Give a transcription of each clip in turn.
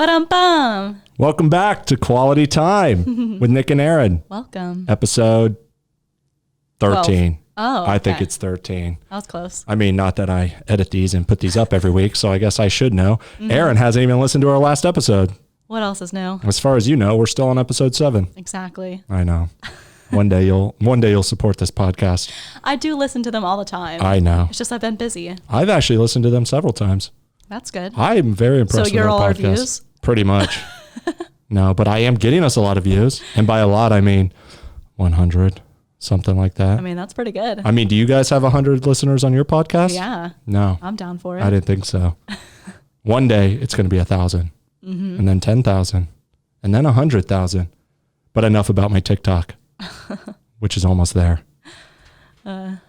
Ba-dum-bum. Welcome back to Quality Time with Nick and Erin. Welcome. Episode 13. 12. Oh, I think okay. it's 13. That was close. I mean, not that I edit these and put these up every week, so I guess I should know. Erin hasn't even listened to our last episode. What else is new? As far as you know, we're still on episode 7. Exactly. I know. One day you'll support this podcast. I do listen to them all the time. I know. It's just I've been busy. I've actually listened to them several times. That's good. I'm very impressed So you're with all our our podcast. views? Pretty much. No, but I am getting us a lot of views. And by a lot, I mean 100, something like that. I mean, that's pretty good. I mean, do you guys have 100 listeners on your podcast? Yeah. No. I'm down for it. I didn't think so. One day it's going to be 1,000 and then 10,000 and then 100,000. But enough about my TikTok, which is almost there. 5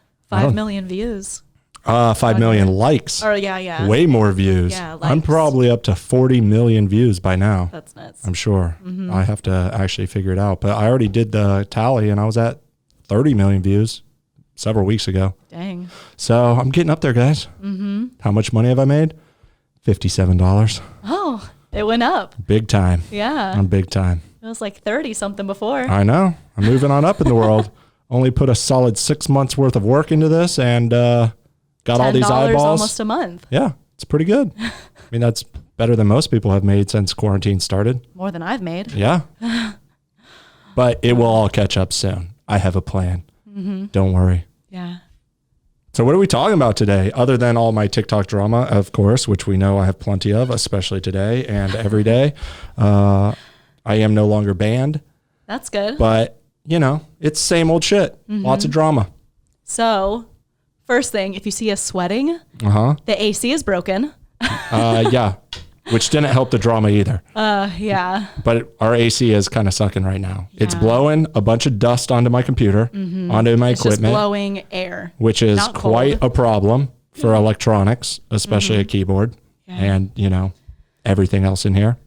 million views. 5 million likes. Or yeah. Way more views. Yeah, I'm likes. probably up to 40 million views by now. That's nuts. I'm sure. I have to actually figure it out. But I already did the tally and I was at 30 million views several weeks ago. Dang. So I'm getting up there, guys. How much money have I made? $57. Oh, it went up. Big time. Yeah. I'm big time. It was like 30 something before. I know. I'm moving on up in the world. Only put a solid 6 months worth of work into this and got all these $10 eyeballs. almost a month. Yeah, it's pretty good. I mean, that's better than most people have made since quarantine started. More than I've made. Yeah. But it will all catch up soon. I have a plan. Don't worry. Yeah. So what are we talking about today? Other than all my TikTok drama, of course, which we know I have plenty of, especially today and every day. I am no longer banned. That's good. But, you know, it's same old shit. Lots of drama. So, first thing, if you see us sweating, the AC is broken. Yeah. Which didn't help the drama either. Yeah. But our AC is kind of sucking right now. It's Yeah. blowing a bunch of dust onto my computer, onto my It's just equipment, blowing air. which is not quite cold. a problem for electronics, especially a keyboard and, you know, everything else in here.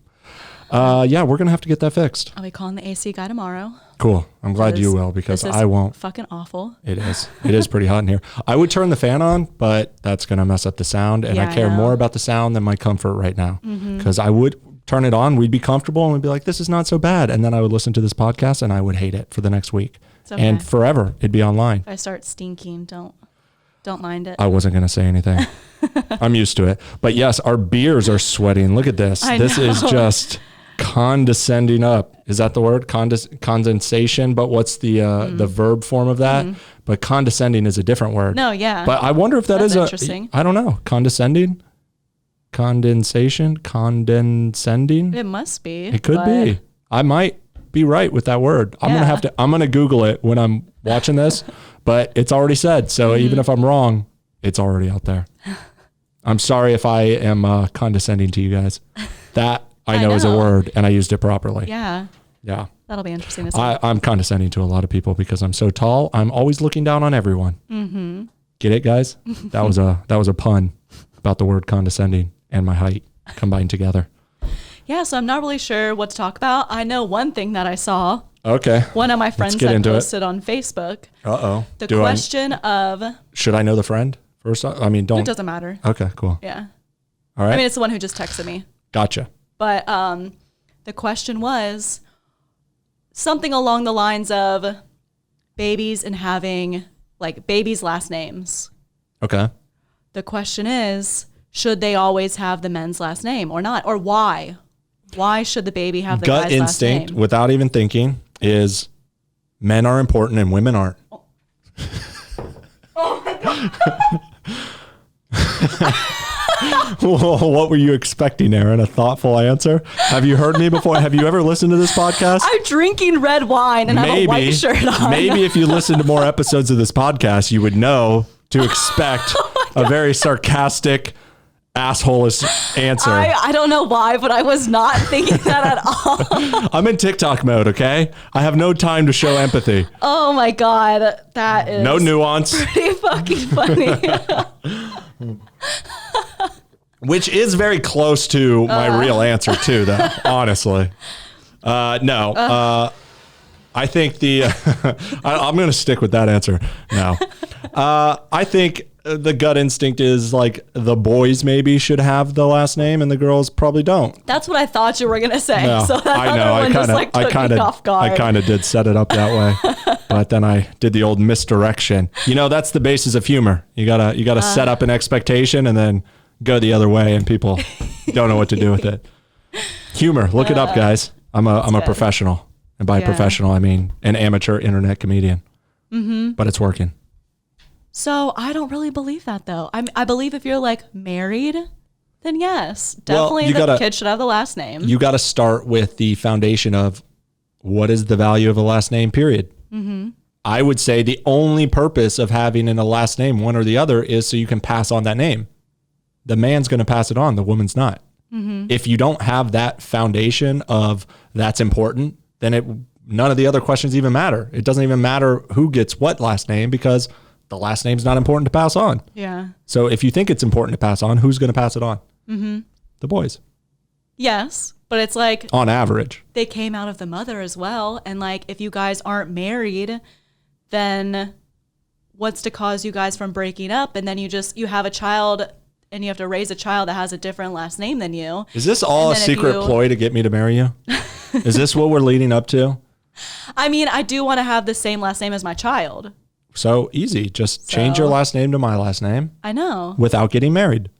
Yeah, we're going to have to get that fixed. I'll be calling the AC guy tomorrow. Cool. I'm glad you will because This is I won't. Fucking awful. It is. It is pretty hot in here. I would turn the fan on, but that's going to mess up the sound. And Yeah, I I care know. more about the sound than my comfort right now. Because I would turn it on, we'd be comfortable and we'd be like, this is not so bad. And then I would listen to this podcast and I would hate it for the next week. It's okay. And forever it'd be online. If I start stinking, don't mind it. I wasn't going to say anything. I'm used to it. But yes, our beers are sweating. Look at this. I This is know. just condescending up. Is that the word? Condensation. But what's the verb form of that? But condescending is a different word. No, yeah. But I wonder if That's is interesting. I don't know. Condescending? Condensation? Condescending? It must be. It could but be. I might be right with that word. I'm going to Google it when I'm watching this, but it's already said. So even if I'm wrong, it's already out there. I'm sorry if I am condescending to you guys. That I know is a word and I used it properly. Yeah. Yeah. That'll be interesting to see. I'm condescending to a lot of people because I'm so tall. I'm always looking down on everyone. Get it, guys? That was a pun about the word condescending and my height combined together. Yeah, so I'm not really sure what to talk about. I know one thing that I saw. Okay. One of my friends get that into it. posted on Facebook. Uh-oh. The question of... Should I know the friend first? I mean, don't. It doesn't matter. Okay, cool. Yeah. All right. I mean, it's the one who just texted me. Gotcha. But the question was something along the lines of babies and having, like, babies' last names. Okay. The question is, should they always have the men's last name or not? Or why? Why should the baby have the Gut guy's instinct, last name? without even thinking, is men are important and women aren't. Oh my God. Well, what were you expecting, Erin? A thoughtful answer? Have you heard me before? Have you ever listened to this podcast? I'm drinking red wine and I have a white shirt on. Maybe if you listen to more episodes of this podcast, you would know to expect a very sarcastic, asshole-ish answer. I don't know why, but I was not thinking that at all. I'm in TikTok mode, okay? I have no time to show empathy. Oh my God. That is No nuance. pretty fucking funny. Which is very close to my real answer too, though, honestly. No. I think I'm going to stick with that answer. No. I think the gut instinct is like the boys maybe should have the last name and the girls probably don't. That's what I thought you were gonna say. No, So that I know. other one just like took me off guard. I kind of did set it up that way, but then I did the old misdirection. You know, that's the basis of humor. You gotta set up an expectation and then go the other way, and people don't know what to do with it. Humor, look it up, guys. I'm a professional, and by professional I mean an amateur internet comedian. But it's working. So I don't really believe that though. I believe if you're like married, then yes, definitely the kid should have the last name. You got to start with the foundation of what is the value of a last name, period. I would say the only purpose of having a last name, one or the other, is so you can pass on that name. The man's going to pass it on. The woman's not. If you don't have that foundation of that's important, then none of the other questions even matter. It doesn't even matter who gets what last name because the last name's not important to pass on. Yeah. So if you think it's important to pass on, who's going to pass it on? The boys. Yes. But it's like on average, they came out of the mother as well. And like, if you guys aren't married, then what's to cause you guys from breaking up? And then you have a child and you have to raise a child that has a different last name than you. Is this all a secret ploy to get me to marry you? Is this what we're leading up to? I mean, I do want to have the same last name as my child. So easy. Just change your last name to my last name. I know. Without getting married.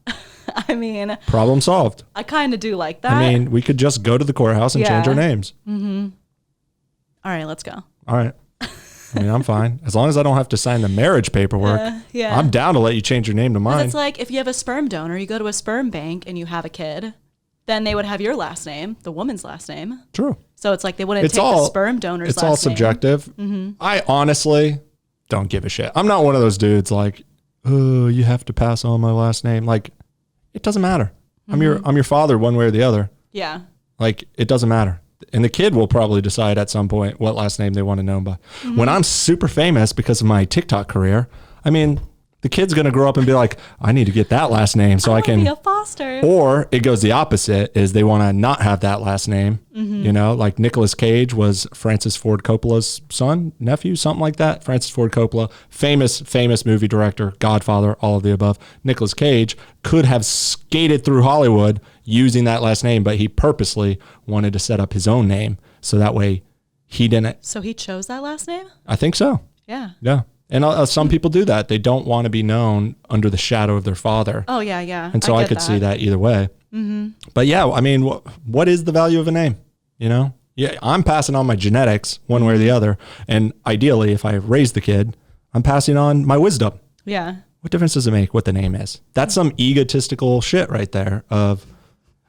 I mean. Problem solved. I kind of do like that. I mean, we could just go to the courthouse and change our names. All right, let's go. All right. I mean, I'm fine. As long as I don't have to sign the marriage paperwork. Yeah. I'm down to let you change your name to mine. It's like if you have a sperm donor, you go to a sperm bank and you have a kid, then they would have your last name, the woman's last name. True. So it's like they wouldn't take the sperm donor's last name. It's all subjective. I honestly don't give a shit. I'm not one of those dudes like, oh, you have to pass on my last name. Like, it doesn't matter. I'm your father one way or the other. Yeah. Like, it doesn't matter. And the kid will probably decide at some point what last name they want to know by. When I'm super famous because of my TikTok career, I mean, the kid's going to grow up and be like, I need to get that last name so I can be a foster. Or it goes the opposite, is they want to not have that last name. You know, like Nicolas Cage was Francis Ford Coppola's son, nephew, something like that. Francis Ford Coppola, famous movie director, Godfather, all of the above. Nicolas Cage could have skated through Hollywood using that last name, but he purposely wanted to set up his own name so that way he didn't. So he chose that last name? I think so. Yeah. Yeah. And some people do that. They don't want to be known under the shadow of their father. Oh, yeah, yeah. And so I could see that either way. But yeah, I mean, what is the value of a name? You know? Yeah, I'm passing on my genetics one way or the other. And ideally, if I raise the kid, I'm passing on my wisdom. Yeah. What difference does it make what the name is? That's some egotistical shit right there of...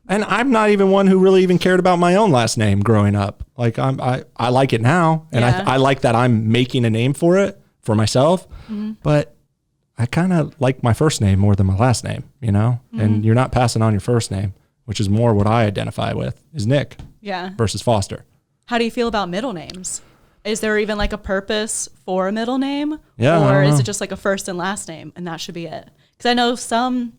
And I'm not even one who really even cared about my own last name growing up. Like I like it now. And I like that I'm making a name for it. For myself, but I kind of like my first name more than my last name, you know? And you're not passing on your first name, which is more what I identify with, is Nick versus Foster. How do you feel about middle names? Is there even like a purpose for a middle name? Yeah. Or is it just like a first and last name and that should be it? Because I know some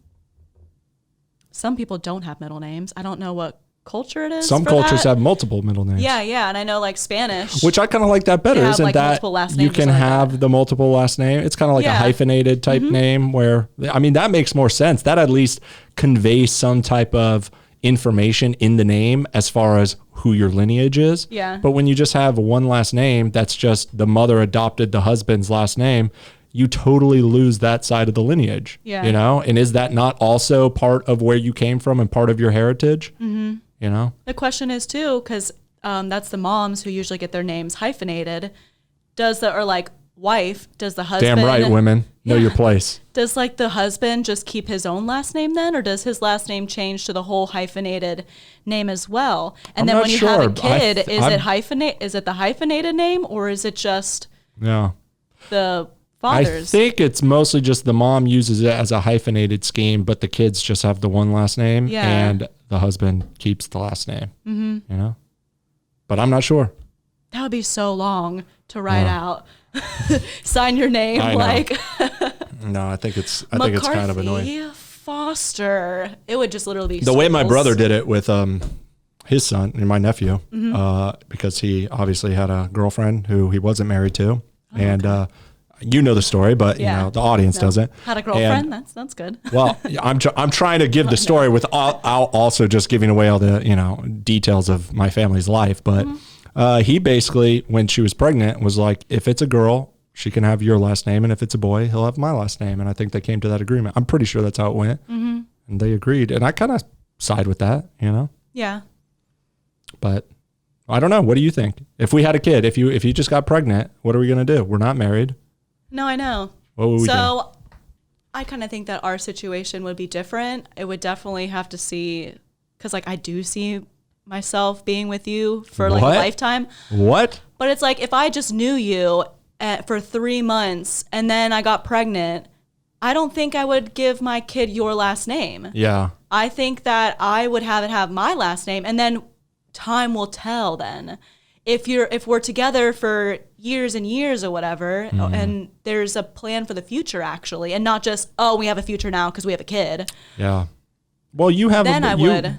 people don't have middle names. I don't know what culture it is. Some cultures have multiple middle names. Yeah, yeah. And I know like Spanish. Which I kind of like that better, isn't like that you can have the multiple last name. It's kind of like a hyphenated type name where, I mean, that makes more sense. That at least conveys some type of information in the name as far as who your lineage is. Yeah. But when you just have one last name, that's just the mother adopted the husband's last name, you totally lose that side of the lineage. Yeah. You know? And is that not also part of where you came from and part of your heritage? You know, the question is too, because that's the moms who usually get their names hyphenated. Does the wife? Does the husband? Damn right, women know your place. Does like the husband just keep his own last name then, or does his last name change to the whole hyphenated name as well? And then when you have a kid, is it the hyphenated name, or is it just the father's? I think it's mostly just the mom uses it as a hyphenated scheme, but the kids just have the one last name, and the husband keeps the last name. You know, but I'm not sure. That would be so long to write out. Sign your name like. No, I think it's kind of annoying. Foster. It would just literally be the way my brother did it with his son and my nephew, because he obviously had a girlfriend who he wasn't married to, and you know the story, but you know the audience doesn't. Had a girlfriend. That's good. Well, I'm trying to give the story with also just giving away all the details of my family's life. But he basically, when she was pregnant, was like, if it's a girl, she can have your last name, and if it's a boy, he'll have my last name. And I think they came to that agreement. I'm pretty sure that's how it went, and they agreed. And I kind of side with that, Yeah. But I don't know. What do you think? If we had a kid, if you just got pregnant, what are we gonna do? We're not married. No, I know. What would we do? So I kind of think that our situation would be different. It would definitely have to see, because like I do see myself being with you for like a lifetime. What? But it's like if I just knew you for 3 months and then I got pregnant, I don't think I would give my kid your last name. Yeah. I think that I would have my last name, and then time will tell then. If we're together for years and years or whatever, and there's a plan for the future actually, and not just, we have a future now because we have a kid. Yeah. Well, you have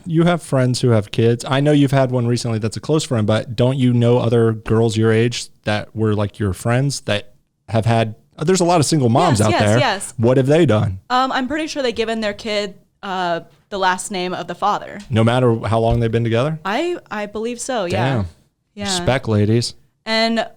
you have friends who have kids. I know you've had one recently that's a close friend, but don't you know other girls your age that were like your friends that have had? There's a lot of single moms out there. Yes. What have they done? I'm pretty sure they've given their kid the last name of the father. No matter how long they've been together? I believe so. Yeah. Damn. Yeah. Respect, ladies. And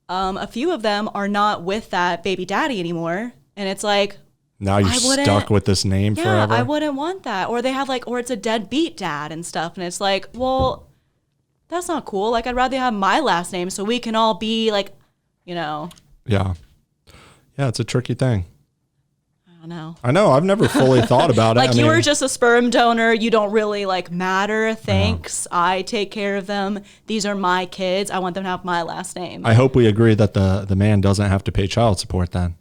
a few of them are not with that baby daddy anymore. And it's like, now you're stuck with this name forever. I wouldn't want that. Or they have or it's a deadbeat dad and stuff. And it's like, well, that's not cool. Like, I'd rather have my last name so we can all be like, Yeah. Yeah, it's a tricky thing. I don't know. I know. I've never fully thought about it. You were just a sperm donor. You don't really matter. Thanks. I take care of them. These are my kids. I want them to have my last name. I hope we agree that the man doesn't have to pay child support then,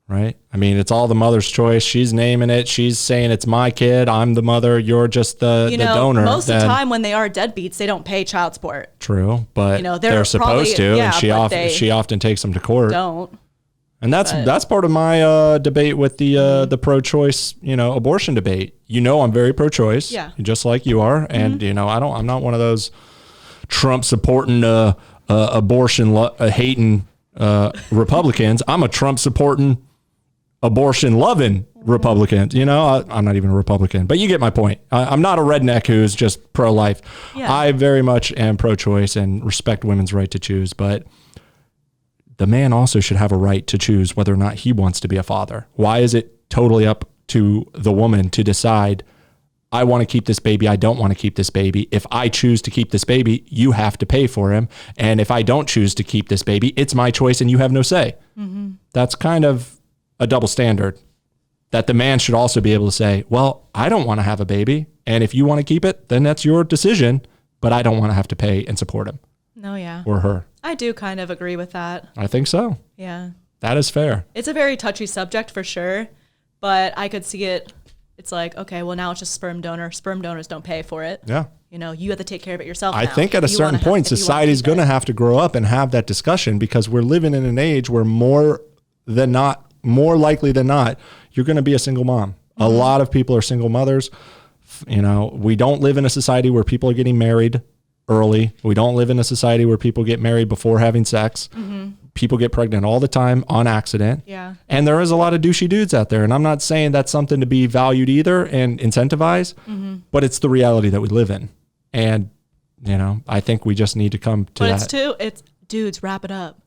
right? I mean, it's all the mother's choice. She's naming it. She's saying it's my kid. I'm the mother. You're just the donor. Most of the time when they are deadbeats, they don't pay child support. True, but they're supposed to, and she often takes them to court. Don't. And that's part of my debate with the pro-choice, abortion debate. I'm very pro-choice, just like you are, and I'm not one of those Trump supporting, abortion hating Republicans. I'm a Trump supporting, abortion loving Republican. I'm not even a Republican, but you get my point. I'm not a redneck who's just pro-life. Yeah. I very much am pro-choice and respect women's right to choose, but the man also should have a right to choose whether or not he wants to be a father. Why is it totally up to the woman to decide, I want to keep this baby, I don't want to keep this baby. If I choose to keep this baby, you have to pay for him. And if I don't choose to keep this baby, it's my choice and you have no say. Mm-hmm. That's kind of a double standard that the man should also be able to say, well, I don't want to have a baby. And if you want to keep it, then that's your decision, but I don't want to have to pay and support him. No, yeah. Or her. I do kind of agree with that. I think so. Yeah. That is fair. It's a very touchy subject for sure, but I could see it. It's like, okay, well now it's just sperm donor. Sperm donors don't pay for it. Yeah. You have to take care of it yourself. I think at a certain point, society's going to have to grow up and have that discussion because we're living in an age where more likely than not, you're going to be a single mom. Mm-hmm. A lot of people are single mothers. We don't live in a society where people are getting married early. We don't live in a society where people get married before having sex. Mm-hmm. People get pregnant all the time on accident. Yeah. And there is a lot of douchey dudes out there. And I'm not saying that's something to be valued either and incentivize, but it's the reality that we live in. And, I think we just need to come to that. But it's dudes, wrap it up.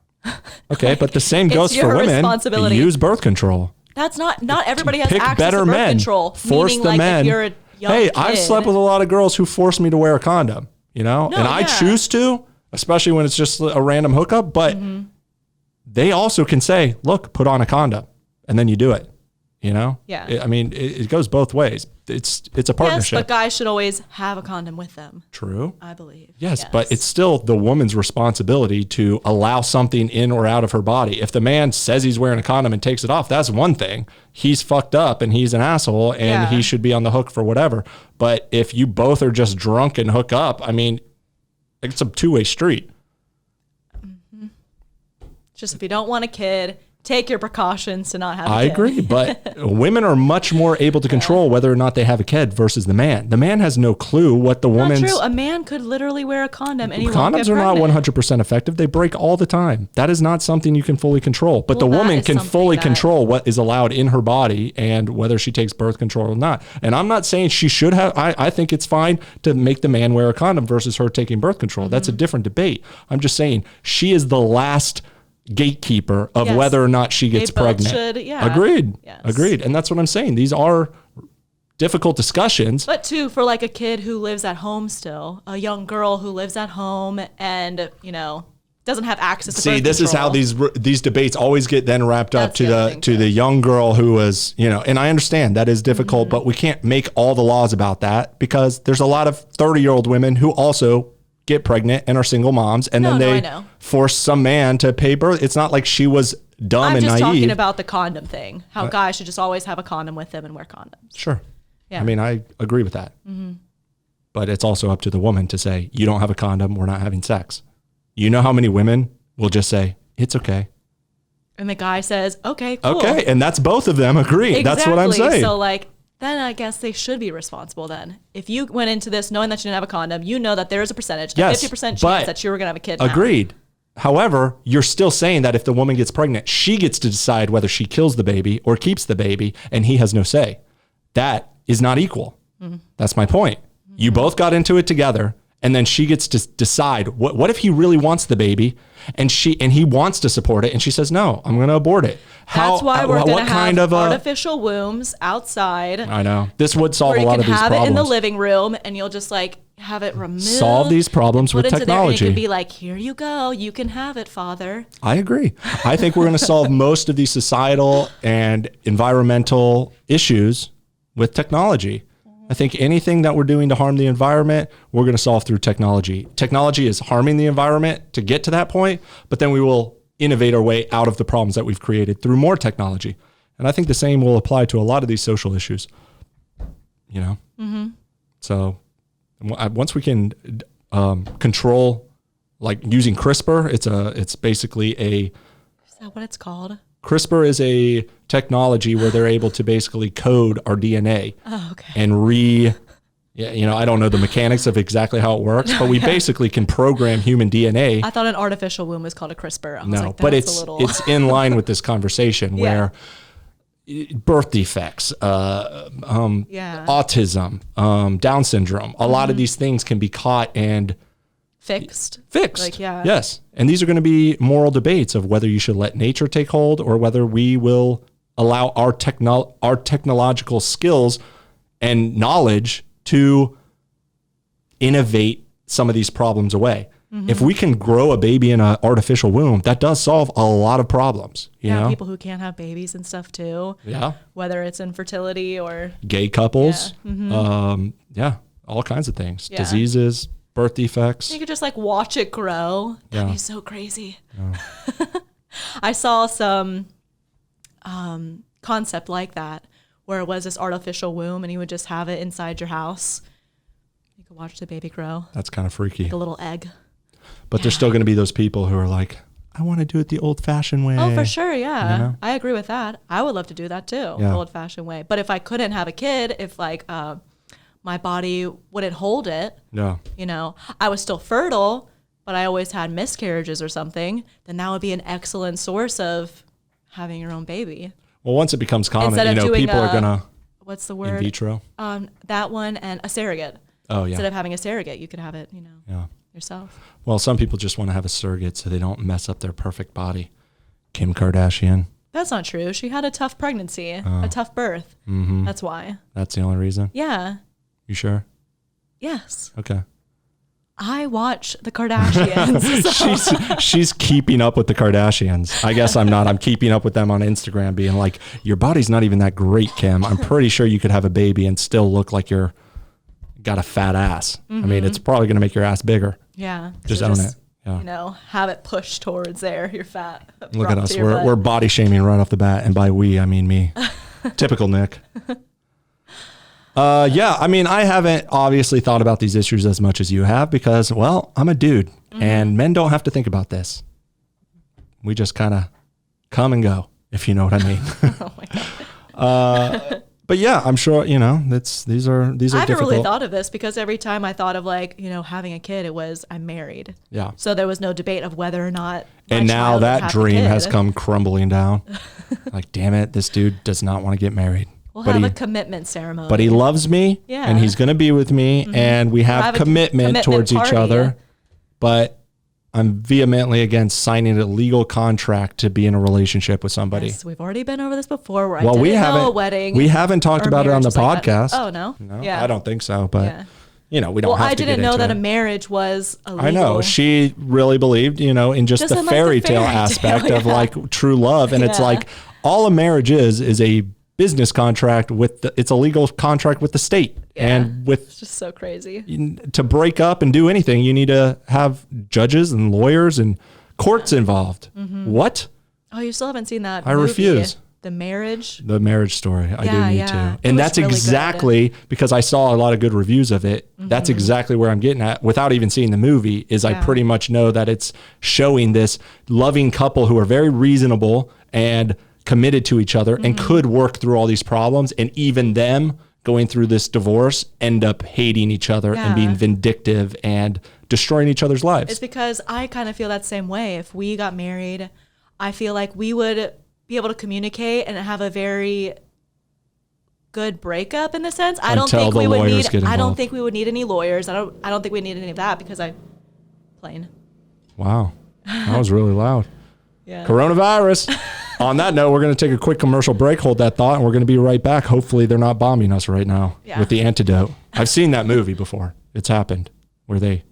Okay. But the same goes for women. Use birth control. That's not everybody has access to birth control. Force the men. If you're a young kid. I've slept with a lot of girls who force me to wear a condom. I choose to, especially when it's just a random hookup, but they also can say, look, put on a condom, and then you do it, Yeah. It goes both ways. It's a partnership. Yes, but guys should always have a condom with them. True. I believe. Yes, but it's still the woman's responsibility to allow something in or out of her body. If the man says he's wearing a condom and takes it off, that's one thing. He's fucked up and he's an asshole and he should be on the hook for whatever. But if you both are just drunk and hook up, it's a two-way street. Mm-hmm. Just if you don't want a kid, take your precautions to not have a kid. I agree, but women are much more able to control whether or not they have a kid versus the man. The man has no clue what the woman's... Not true. A man could literally wear a condom and he won't Condoms get are not pregnant. 100% effective. They break all the time. That is not something you can fully control. But the woman can fully control what is allowed in her body and whether she takes birth control or not. And I'm not saying she should have... I think it's fine to make the man wear a condom versus her taking birth control. That's a different debate. I'm just saying she is the last gatekeeper of whether or not she gets pregnant. Agreed. Yes. Agreed. And that's what I'm saying. These are difficult discussions. But too, for like a kid who lives at home still, a young girl who lives at home and, doesn't have access to birth this control. is how these debates always get then wrapped up to the young girl who was, and I understand that is difficult, but we can't make all the laws about that because there's a lot of 30-year-old women who also get pregnant and are single moms, and then they force some man to pay birth. It's not like she was dumb and naive. I'm just talking about the condom thing. How guys should just always have a condom with them and wear condoms. Sure. Yeah. I mean, I agree with that. Mm-hmm. But it's also up to the woman to say, you don't have a condom, we're not having sex. You know how many women will just say, it's okay. And the guy says, okay, cool. Okay, and that's both of them agree. Exactly. That's what I'm saying. So then I guess they should be responsible then. If you went into this knowing that you didn't have a condom, you know that there is a percentage, a 50% chance that you were going to have a kid now. Agreed. However, you're still saying that if the woman gets pregnant, she gets to decide whether she kills the baby or keeps the baby, and he has no say. That is not equal. Mm-hmm. That's my point. Mm-hmm. You both got into it together, and then she gets to decide what if he really wants the baby and he wants to support it and she says, no, I'm going to abort it. That's why we're going to have artificial wombs outside. I know. This would solve a lot of these problems. You can have it in the living room and you'll just have it removed. Solve these problems with technology. And it could be like, here you go. You can have it, Father. I agree. I think we're going to solve most of these societal and environmental issues with technology. I think anything that we're doing to harm the environment, we're going to solve through technology. Technology is harming the environment to get to that point, but then we will innovate our way out of the problems that we've created through more technology. And I think the same will apply to a lot of these social issues, Mm-hmm. So once we can control, like using CRISPR, it's basically Is that what it's called? CRISPR is a technology where they're able to basically code our DNA and I don't know the mechanics of exactly how it works, but we basically can program human DNA. I thought an artificial womb was called a CRISPR. But it's in line with this conversation where birth defects, autism, Down syndrome, a lot of these things can be caught and fixed. Yes. And these are going to be moral debates of whether you should let nature take hold or whether we will allow our technological skills and knowledge to innovate some of these problems away. Mm-hmm. If we can grow a baby in an artificial womb, that does solve a lot of problems. You know? People who can't have babies and stuff too. Yeah. Whether it's infertility or gay couples. Yeah. Mm-hmm. All kinds of things. Yeah. Diseases, birth defects. You could just watch it grow. That'd be so crazy. Yeah. I saw some concept like that where it was this artificial womb and you would just have it inside your house. You could watch the baby grow. That's kind of freaky. Like a little egg. But there's still going to be those people who are like, I want to do it the old-fashioned way. Oh, for sure, yeah. I agree with that. I would love to do that too, the old-fashioned way. But if I couldn't have a kid, if my body wouldn't hold it, I was still fertile, but I always had miscarriages or something, then that would be an excellent source of having your own baby. Well, once it becomes common, people are going to... What's the word? In vitro? That one and a surrogate. Oh, yeah. Instead of having a surrogate, you could have it, yourself. Well, some people just want to have a surrogate so they don't mess up their perfect body. Kim Kardashian. That's not true. She had a tough pregnancy, a tough birth. Mm-hmm. That's why. That's the only reason? Yeah. You sure? Yes. Okay. I watch the Kardashians. So. She's keeping up with the Kardashians. I guess I'm not. I'm keeping up with them on Instagram being like, your body's not even that great, Kim. I'm pretty sure you could have a baby and still look like you're got a fat ass. Mm-hmm. I mean, it's probably going to make your ass bigger. Yeah. Just own it. Yeah. Have it pushed towards there. You're fat. Look at us. We're body shaming right off the bat. And by we, I mean me. Typical Nick. I mean, I haven't obviously thought about these issues as much as you have because, well, I'm a dude and men don't have to think about this. We just kind of come and go. if you know what I mean. Oh my God. But yeah, I'm sure, these are I haven't difficult. really thought of this because every time I thought of having a kid, it was I'm married. Yeah. So there was no debate of whether or not. And now that dream has come crumbling down. Like, damn it, this dude does not want to get married. We'll have a commitment ceremony. But he loves me, and he's going to be with me, and we have commitment towards each other. But I'm vehemently against signing a legal contract to be in a relationship with somebody. Yes, we've already been over this before. Where well, I didn't know a wedding. We haven't talked about it on the podcast. Oh no, I don't think so. But we don't have to get into it. Well, I didn't know that a marriage was illegal. I know. She really believed, in just the fairy tale aspect of like true love, and it's like all a marriage is a business contract it's a legal contract with the state. And it's just so crazy. To break up and do anything, you need to have judges and lawyers and courts involved. Mm-hmm. What? Oh, you still haven't seen that I movie, refuse. The Marriage Story. I do need to. And that's really exactly good. Because I saw a lot of good reviews of it. Mm-hmm. That's exactly where I'm getting at without even seeing the movie I pretty much know that it's showing this loving couple who are very reasonable and committed to each other and could work through all these problems, and even them going through this divorce end up hating each other and being vindictive and destroying each other's lives. It's because I kind of feel that same way. If we got married, I feel like we would be able to communicate and have a very good breakup in the sense. I don't think we would need any lawyers. I don't think we need any of that because plain. Wow. That was really loud. Yeah. Coronavirus. On that note, we're going to take a quick commercial break. Hold that thought, and we're going to be right back. Hopefully, they're not bombing us right now with the antidote. I've seen that movie before. It's happened where they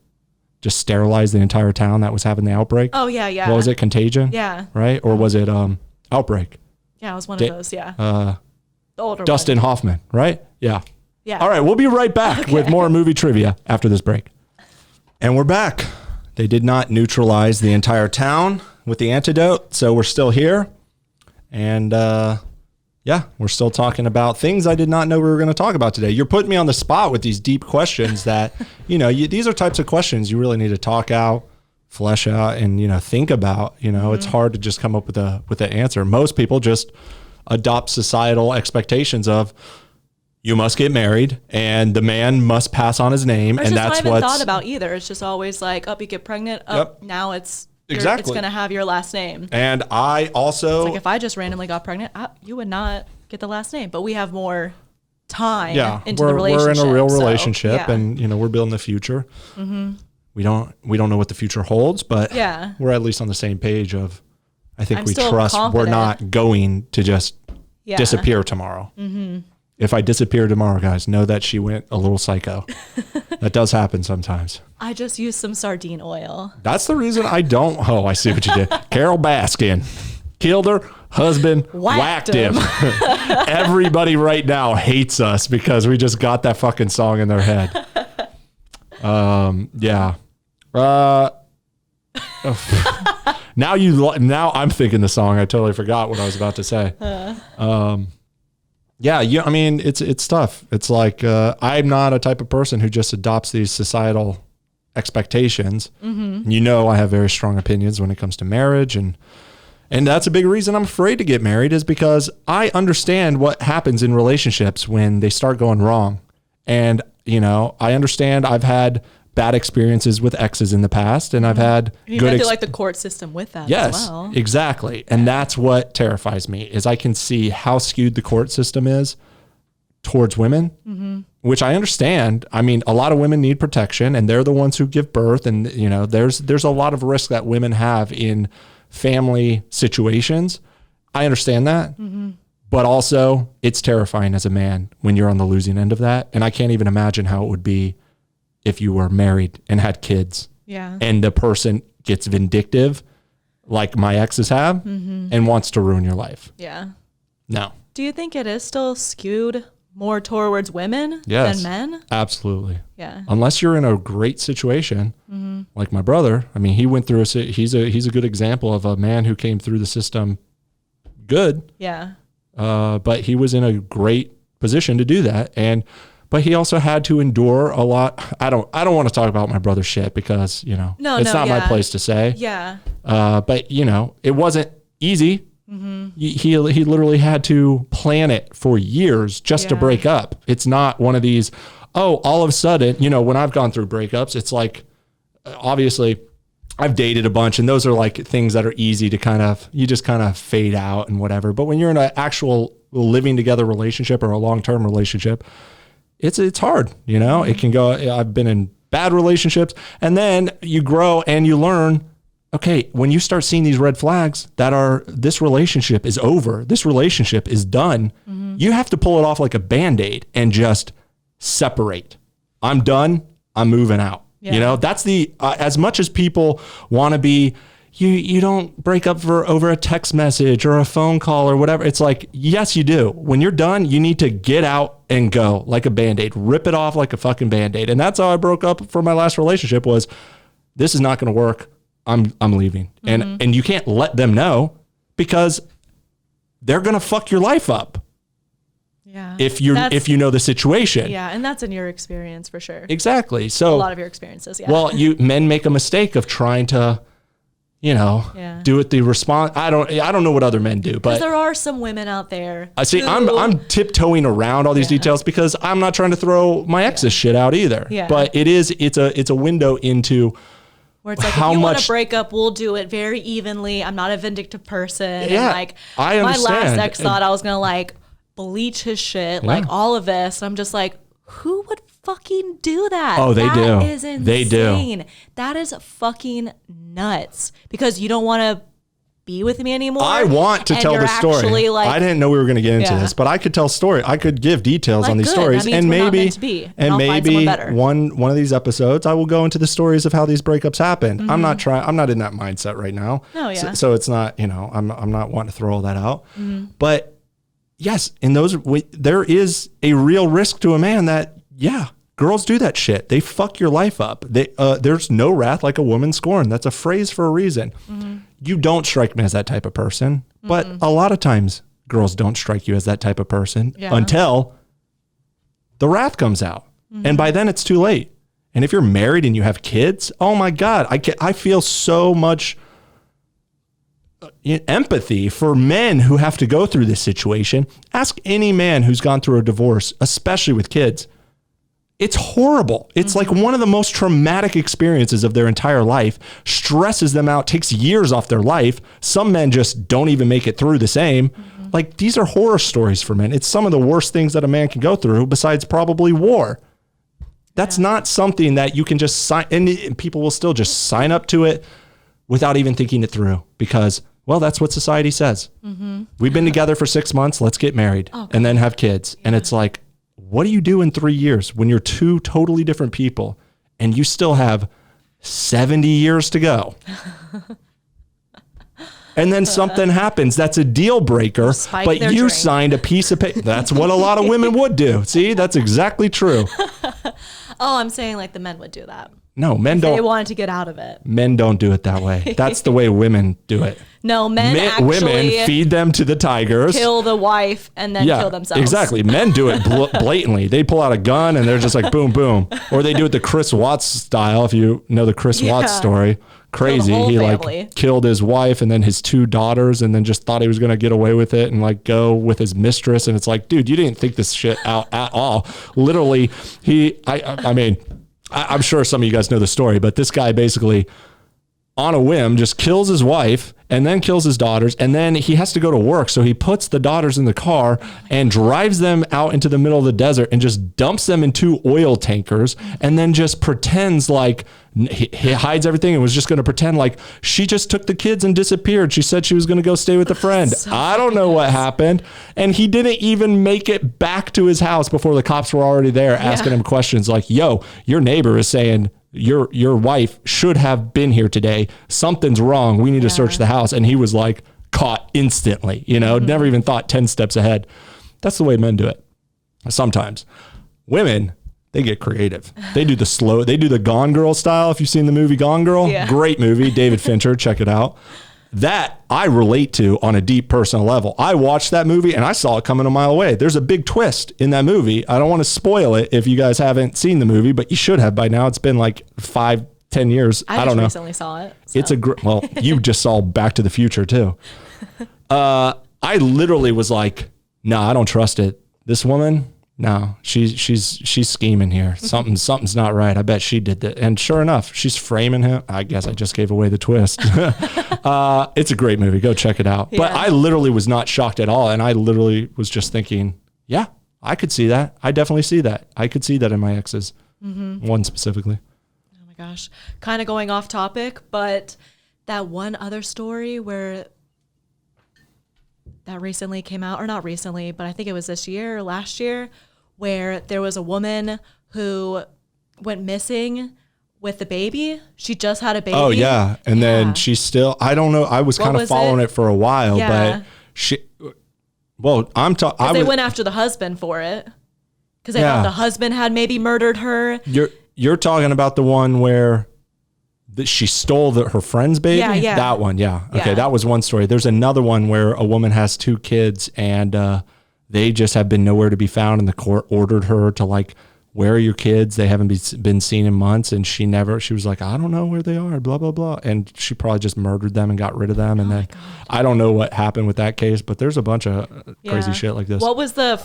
just sterilized the entire town that was having the outbreak. Oh, yeah. What was it? Contagion? Yeah. Right? Or was it Outbreak? Yeah, it was one of those, the older Dustin Hoffman, right? Yeah. Yeah. All right, we'll be right back with more movie trivia after this break. And we're back. They did not neutralize the entire town with the antidote, so we're still here. And we're still talking about things I did not know we were going to talk about today. You're putting me on the spot with these deep questions that, these are types of questions you really need to talk out, flesh out, and, think about. It's hard to just come up with an answer. Most people just adopt societal expectations of you must get married and the man must pass on his name. And that's what I haven't thought about either. It's just always like, you get pregnant. Now it's going to have your last name. And I also... It's like if I just randomly got pregnant, you would not get the last name. But we have more time into the relationship. We're in a real relationship and, we're building the future. Mm-hmm. We don't know what the future holds, but we're at least on the same page of, I think we trust we're not going to just disappear tomorrow. Mm-hmm. If I disappear tomorrow, guys, know that she went a little psycho. That does happen sometimes. I just used some sardine oil. That's the reason I don't. Oh, I see what you did. Carol Baskin killed her husband, whacked him. Everybody right now hates us because we just got that fucking song in their head. Yeah. Now I'm thinking the song. I totally forgot what I was about to say. I mean, it's tough. It's like, I'm not a type of person who just adopts these societal expectations. Mm-hmm. I have very strong opinions when it comes to marriage. And that's a big reason I'm afraid to get married is because I understand what happens in relationships when they start going wrong. And, I understand I've had bad experiences with exes in the past, and I've had good. I feel like the court system with that. Yes, as well. Exactly, and that's what terrifies me. Is I can see how skewed the court system is towards women, which I understand. I mean, a lot of women need protection, and they're the ones who give birth, and there's a lot of risk that women have in family situations. I understand that, but also it's terrifying as a man when you're on the losing end of that, and I can't even imagine how it would be if you were married and had kids and the person gets vindictive like my exes have and wants to ruin your life. Yeah. No. Do you think it is still skewed more towards women than men? Absolutely. Yeah. Unless you're in a great situation like my brother. I mean, he went through he's a good example of a man who came through the system good. Yeah. But he was in a great position to do that. But he also had to endure a lot. I don't want to talk about my brother's shit because, it's not my place to say. Yeah. But, it wasn't easy. He literally had to plan it for years just to break up. It's not one of these, all of a sudden, when I've gone through breakups, it's like, obviously I've dated a bunch and those are like things that are easy to you just kind of fade out and whatever. But when you're in an actual living together relationship or a long-term relationship, it's hard, it can go, I've been in bad relationships, and then you grow and you learn, okay, when you start seeing these red flags this relationship is over, this relationship is done, you have to pull it off like a Band-Aid and just separate. I'm done. I'm moving out. Yeah. That's as much as people want to be, you don't break up over a text message or a phone call or whatever. It's like, yes, you do. When you're done, you need to get out and go like a Band-Aid, rip it off like a fucking Band-Aid. And that's how I broke up from my last relationship was, this is not going to work. I'm leaving. And you can't let them know because they're going to fuck your life up. Yeah. If you know the situation. Yeah, and that's in your experience for sure. Exactly. So a lot of your experiences, yeah. Well, men make a mistake of trying to, do it the response. I don't know what other men do, but there are some women out there. I see. I'm tiptoeing around all these details because I'm not trying to throw my ex's shit out either. Yeah. But it's a window into where it's like, if you want to break up, we'll do it very evenly. I'm not a vindictive person. Yeah, and I understand. My last ex thought I was gonna bleach his shit, all of this. I'm just like, who would fucking do that? Oh, they do. That is insane. They do. That is fucking nuts because you don't want to be with me anymore. I want to tell the story. I didn't know we were going to get into this, but I could tell story. I could give details on these stories, and maybe one of these episodes, I will go into the stories of how these breakups happened. I'm not in that mindset right now. No, yeah. So it's not, I'm not wanting to throw all that out, but yes, in those, there is a real risk to a man that, girls do that shit. They fuck your life up. There's no wrath like a woman scorned. That's a phrase for a reason. You don't strike me as that type of person, but a lot of times girls don't strike you as that type of person until the wrath comes out. And by then it's too late. And if you're married and you have kids, oh my God, I feel so much empathy for men who have to go through this situation. Ask any man who's gone through a divorce, especially with kids. It's horrible. It's like one of the most traumatic experiences of their entire life, stresses them out, takes years off their life. Some men just don't even make it through the same. Like, these are horror stories for men. It's some of the worst things that a man can go through besides probably war. That's not something that you can just sign, and people will still just sign up to it without even thinking it through because, well, that's what society says. We've been together for 6 months. Let's get married and then have kids. And it's like, what do you do in 3 years when you're two totally different people and you still have 70 years to go? And then something happens that's a deal breaker, but you signed a piece of paper. That's what a lot of women would do. See, that's exactly true. I'm saying like the men would do that. No, men don't. They wanted to get out of it. Men don't do it that way. That's the way women do it. No, women feed them to the tigers, kill the wife, and then kill themselves. Exactly. Men do it blatantly. They pull out a gun and they're just like, boom, boom. Or they do it the Chris Watts style. If you know the Chris Watts story, crazy. He like killed his wife and then his 2 daughters and then just thought he was going to get away with it and like go with his mistress. And it's like, dude, you didn't think this shit out at all. Literally, I mean, I'm sure some of you guys know the story, but this guy basically on a whim just kills his wife and then kills his daughters. And then he has to go to work. So he puts the daughters in the car and drives them out into the middle of the desert and just dumps them in 2 oil tankers and then just pretends like he hides everything and was just going to pretend like she just took the kids and disappeared. She said she was going to go stay with a friend. I don't know what happened. And he didn't even make it back to his house before the cops were already there asking him questions like, yo, your neighbor is saying your wife should have been here today. Something's wrong. We need to search the house. And he was like caught instantly, never even thought 10 steps ahead. That's the way men do it. Sometimes women, they get creative. They do the Gone Girl style. If you've seen the movie Gone Girl, great movie, David Fincher, check it out. That I relate to on a deep personal level. I watched that movie and I saw it coming a mile away. There's a big twist in that movie. I don't want to spoil it if you guys haven't seen the movie, but you should have by now. It's been like 5-10 years. I don't know. Recently saw it. So. It's you just saw Back to the Future too. I literally was like, no, I don't trust it. This woman, no, she's scheming here. Something's not right. I bet she did that. And sure enough, she's framing him. I guess I just gave away the twist. It's a great movie. Go check it out. Yeah. But I literally was not shocked at all. And I literally was just thinking, yeah, I could see that. I definitely see that. I could see that in my exes. One specifically. Oh my gosh. Kind of going off topic, but that one other story where that recently came out, or not recently, but I think it was this year or last year, where there was a woman who went missing with the baby. She just had a baby. Oh, yeah. And then she's still, I don't know. I was kind of following it for a while, but they went after the husband for it because they thought the husband had maybe murdered her. You're talking about the one where she stole her friend's baby? Yeah. That one, yeah. Okay, that was one story. There's another one where a woman has 2 kids and they just have been nowhere to be found, and the court ordered her to like, where are your kids? They haven't been seen in months. And she was like, I don't know where they are, blah, blah, blah. And she probably just murdered them and got rid of them. And then I don't know what happened with that case, but there's a bunch of crazy shit like this. What was the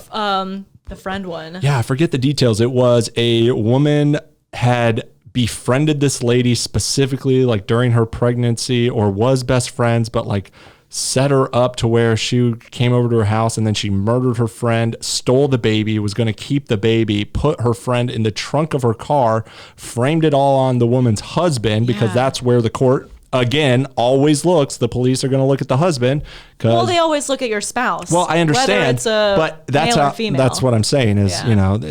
friend one? Yeah, I forget the details. It was a woman had befriended this lady specifically like during her pregnancy, or was best friends, but like set her up to where she came over to her house and then she murdered her friend, stole the baby, was going to keep the baby, put her friend in the trunk of her car, framed it all on the woman's husband because that's where the court again always looks. The police are going to look at the husband. Well, they always look at your spouse. Well, I understand, whether it's but that's male or female. That's what I'm saying is,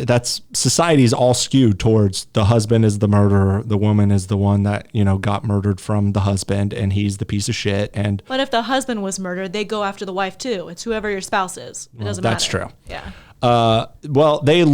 that's society's all skewed towards the husband is the murderer. The woman is the one that, got murdered from the husband and he's the piece of shit. But if the husband was murdered, they go after the wife too. It's whoever your spouse is. It doesn't matter. That's true. Yeah. Well, they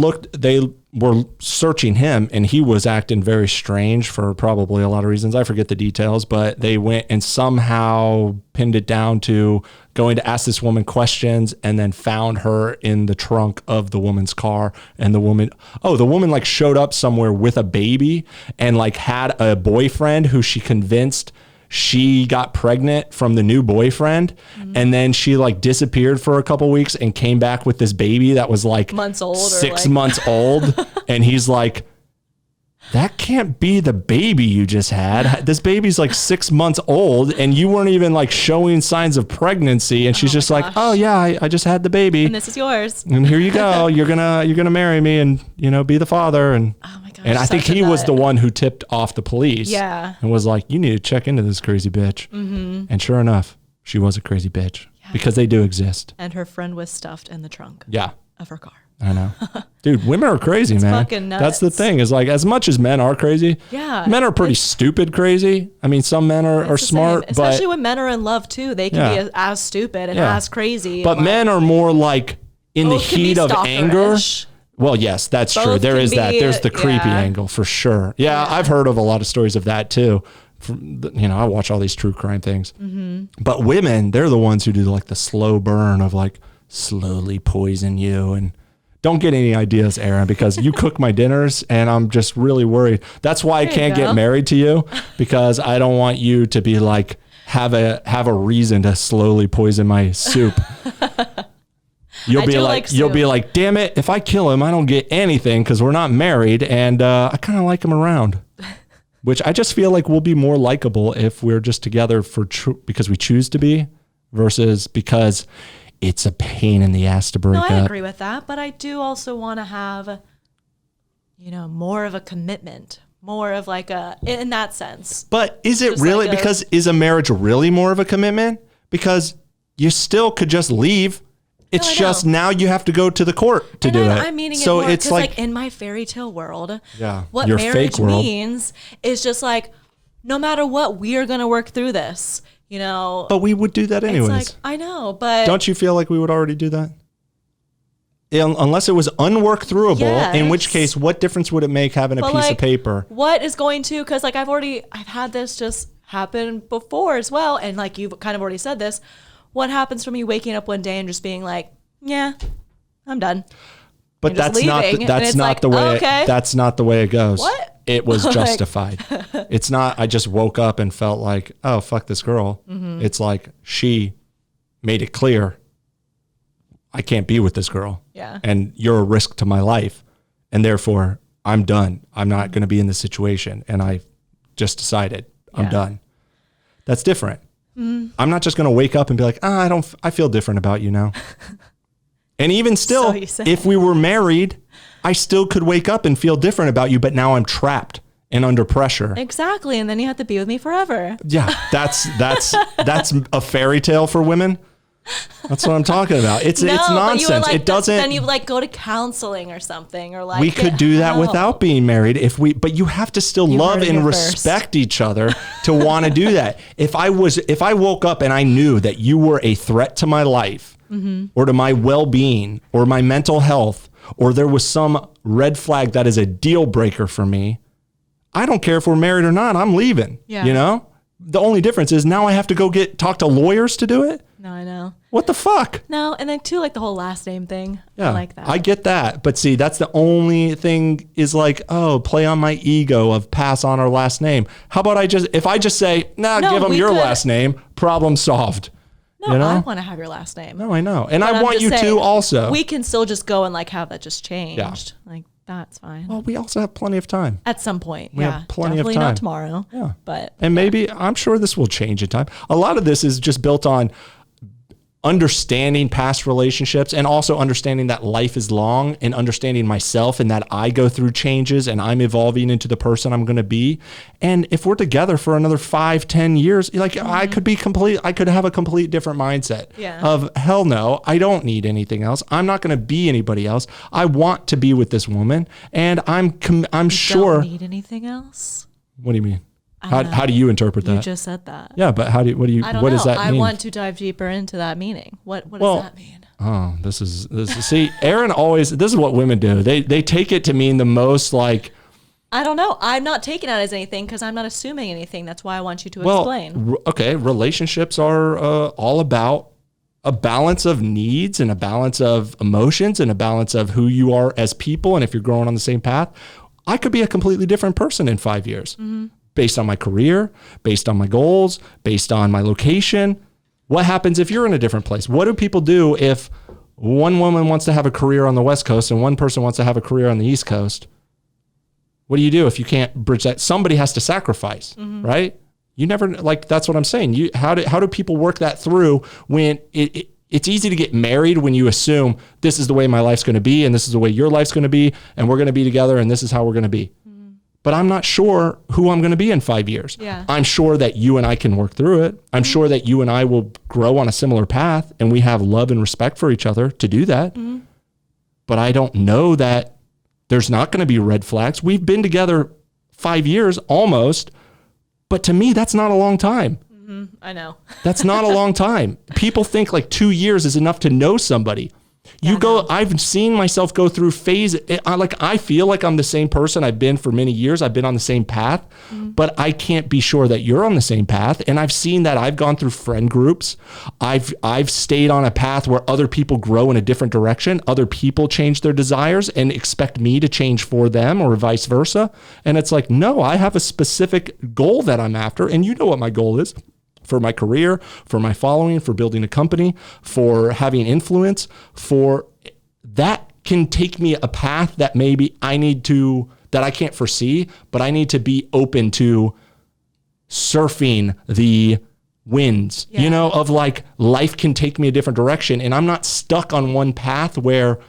were searching him and he was acting very strange for probably a lot of reasons. I forget the details, but they went and somehow pinned it down to going to ask this woman questions and then found her in the trunk of the woman's car. And the woman like showed up somewhere with a baby and like had a boyfriend who she convinced she got pregnant from the new boyfriend. And then she like disappeared for a couple weeks and came back with this baby that was like 6 months old. And he's like, that can't be the baby you just had. This baby's like 6 months old and you weren't even like showing signs of pregnancy. And she's just like, oh yeah, I just had the baby. And this is yours. And here you go. You're gonna marry me and be the father. And and I think he was the one who tipped off the police. Yeah. And was like, you need to check into this crazy bitch. And sure enough, she was a crazy bitch because they do exist. And her friend was stuffed in the trunk of her car. I know. Dude, women are crazy, man. Fucking nuts. That's the thing is like, as much as men are crazy, men are pretty stupid crazy. I mean, some men are smart, especially when men are in love too. They can be as stupid and as crazy. But men are more like in the heat of anger. Well, yes, that's true. There is that. There's the creepy angle for sure. Yeah, I've heard of a lot of stories of that too. I watch all these true crime things. But women, they're the ones who do like the slow burn of like slowly poison you. And don't get any ideas, Erin, because you cook my dinners and I'm just really worried. That's why I can't get married to you, because I don't want you to be like, have a reason to slowly poison my soup. You'll be like, damn it, if I kill him, I don't get anything because we're not married and I kind of like him around. Which I just feel like we'll be more likable if we're just together because we choose to be versus because it's a pain in the ass to break up. I agree with that, but I do also want to have, more of a commitment, more of like in that sense. But is it really, because is a marriage really more of a commitment? Because you still could just leave. It's just now you have to go to the court to do it. I'm meaning so it more, it's like in my fairy tale world, what your marriage means is just like, no matter what, we are going to work through this, But we would do that anyways. It's like, I know, but don't you feel like we would already do that? Unless it was unwork throughable, in which case, what difference would it make having a piece of paper? What is going to, because like I've had this just happen before as well. And like you've kind of already said this. What happens from me waking up one day and just being like, yeah, I'm done. But that's not the way. That's not the way it goes. What? It was justified. It's not. I just woke up and felt like, oh fuck this girl. It's like she made it clear, I can't be with this girl. Yeah. And you're a risk to my life. And therefore, I'm done. I'm not going to be in this situation. And I just decided I'm done. That's different. I'm not just going to wake up and be like, I feel different about you now. And even still, if we were married, I still could wake up and feel different about you, but now I'm trapped and under pressure. Exactly. And then you have to be with me forever. Yeah, that's a fairy tale for women. That's what I'm talking about. It's nonsense. It doesn't. Then you like go to counseling or something, or like we could do that without being married but you have to still love and respect each other to want to do that. If I woke up and I knew that you were a threat to my life or to my well-being or my mental health, or there was some red flag that is a deal breaker for me, I don't care if we're married or not. I'm leaving. Yeah. You know, the only difference is now I have to go talk to lawyers to do it. No, I know. What the fuck? No, and then too, like the whole last name thing. Yeah, I like that. I get that. But see, that's the only thing is like, play on my ego of pass on our last name. How about if I just say, give them your last name, problem solved. No, you know? I want to have your last name. No, I know. And I want you to also. We can still just go and like have that just changed. Yeah. Like that's fine. Well, we also have plenty of time. At some point. We have plenty of time. Definitely not tomorrow. Yeah. But. And maybe, I'm sure this will change in time. A lot of this is just built on understanding past relationships and also understanding that life is long and understanding myself and that I go through changes and I'm evolving into the person I'm going to be. And if we're together for another 5-10 years, like I could have a complete different mindset of hell no, I don't need anything else. I'm not going to be anybody else. I want to be with this woman and I'm sure. Don't need anything else? What do you mean? How do you interpret that? You just said that. Yeah, but what does that mean? I want to dive deeper into that meaning. What does that mean? Oh, this is see, Erin this is what women do. They take it to mean the most like. I don't know. I'm not taking it as anything because I'm not assuming anything. That's why I want you to explain. Okay, relationships are all about a balance of needs and a balance of emotions and a balance of who you are as people. And if you're growing on the same path, I could be a completely different person in 5 years. Mm-hmm. Based on my career, based on my goals, based on my location. What happens if you're in a different place? What do people do if one woman wants to have a career on the West Coast and one person wants to have a career on the East Coast? What do you do if you can't bridge that? Somebody has to sacrifice, right? You never, like, that's what I'm saying. How do people work that through when it's easy to get married when you assume this is the way my life's going to be and this is the way your life's going to be and we're going to be together and this is how we're going to be. But I'm not sure who I'm going to be in 5 years. Yeah. I'm sure that you and I can work through it. I'm sure that you and I will grow on a similar path and we have love and respect for each other to do that. But I don't know that there's not going to be red flags. We've been together 5 years almost, but to me, that's not a long time. I know. That's not a long time. People think like 2 years is enough to know somebody. I've seen myself go through phase. I feel like I'm the same person I've been for many years. I've been on the same path, but I can't be sure that you're on the same path. And I've seen that I've gone through friend groups. I've stayed on a path where other people grow in a different direction. Other people change their desires and expect me to change for them or vice versa. And it's like, no, I have a specific goal that I'm after. And you know what my goal is. For my career, for my following, for building a company, for having influence, for that can take me a path that maybe that I can't foresee, but I need to be open to surfing the winds, of like life can take me a different direction. And I'm not stuck on one path where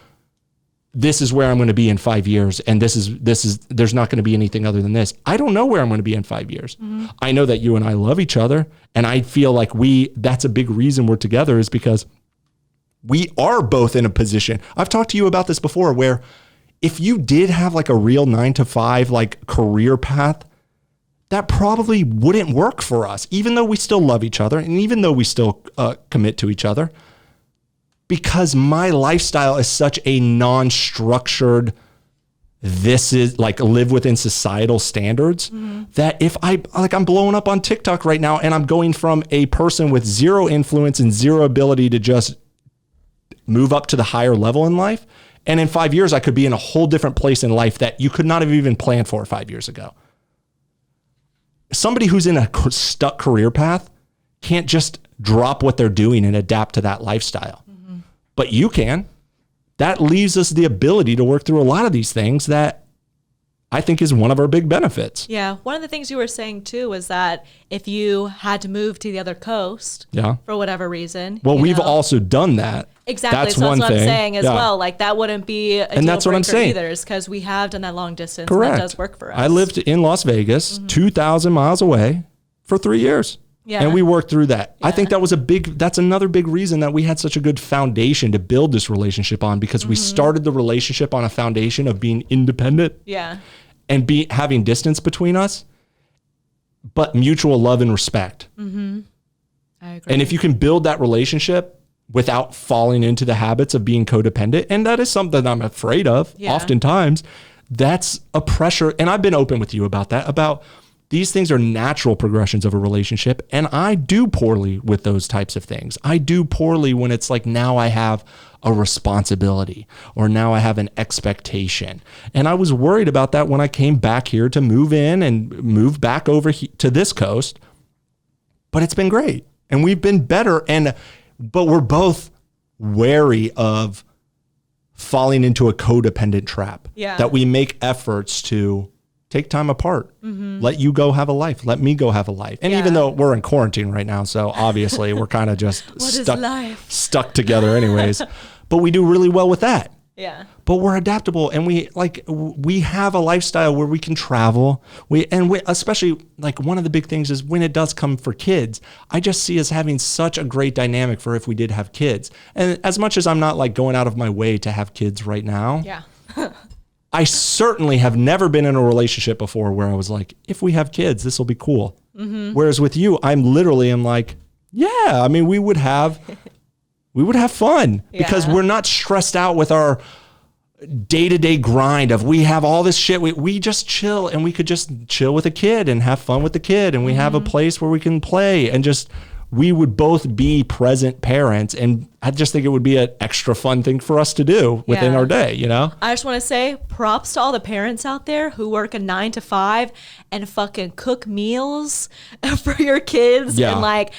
this is where I'm going to be in 5 years. And there's not going to be anything other than this. I don't know where I'm going to be in 5 years. I know that you and I love each other. And I feel like that's a big reason we're together is because we are both in a position. I've talked to you about this before where if you did have like a real 9-to-5 like career path, that probably wouldn't work for us, even though we still love each other and even though we still commit to each other. Because my lifestyle is such a non-structured, this is like live within societal standards that if I'm blowing up on TikTok right now and I'm going from a person with zero influence and zero ability to just move up to the higher level in life. And in 5 years, I could be in a whole different place in life that you could not have even planned for 5 years ago. Somebody who's in a stuck career path can't just drop what they're doing and adapt to that lifestyle. Mm-hmm. But you can. That leaves us the ability to work through a lot of these things that I think is one of our big benefits. Yeah. One of the things you were saying too was that if you had to move to the other coast for whatever reason. Well, we've also done that. Exactly. That's what I'm saying as well. Like that wouldn't be a deal breaker either, because we have done that long distance. Correct. And that does work for us. I lived in Las Vegas, 2,000 miles away for 3 years. Yeah. And we worked through that. Yeah. I think that's another big reason that we had such a good foundation to build this relationship on, because we started the relationship on a foundation of being independent. Yeah. And having distance between us, but mutual love and respect. Mm-hmm. I agree. And if you can build that relationship without falling into the habits of being codependent, and that is something I'm afraid of oftentimes, that's a pressure. And I've been open with you about that, about these things are natural progressions of a relationship. And I do poorly with those types of things. I do poorly when it's like, now I have a responsibility, or now I have an expectation. And I was worried about that when I came back here to move in and move back over to this coast. But it's been great. And we've been better. But we're both wary of falling into a codependent trap. Yeah. That we make efforts to take time apart. Mm-hmm. Let you go have a life. Let me go have a life. And even though we're in quarantine right now, so obviously we're kind of just stuck together anyways. But we do really well with that. Yeah. But we're adaptable, and we have a lifestyle where we can travel. Especially like one of the big things is when it does come for kids, I just see us having such a great dynamic for if we did have kids. And as much as I'm not like going out of my way to have kids right now. Yeah. I certainly have never been in a relationship before where I was like, if we have kids, this will be cool. Mm-hmm. Whereas with you, I'm like, yeah, I mean, we would have fun because we're not stressed out with our day-to-day grind of we have all this shit. We just chill, and we could just chill with a kid and have fun with the kid. And we have a place where we can play, and just, we would both be present parents. And I just think it would be an extra fun thing for us to do within our day, you know? I just want to say props to all the parents out there who work a 9 to 5 and fucking cook meals for your kids and like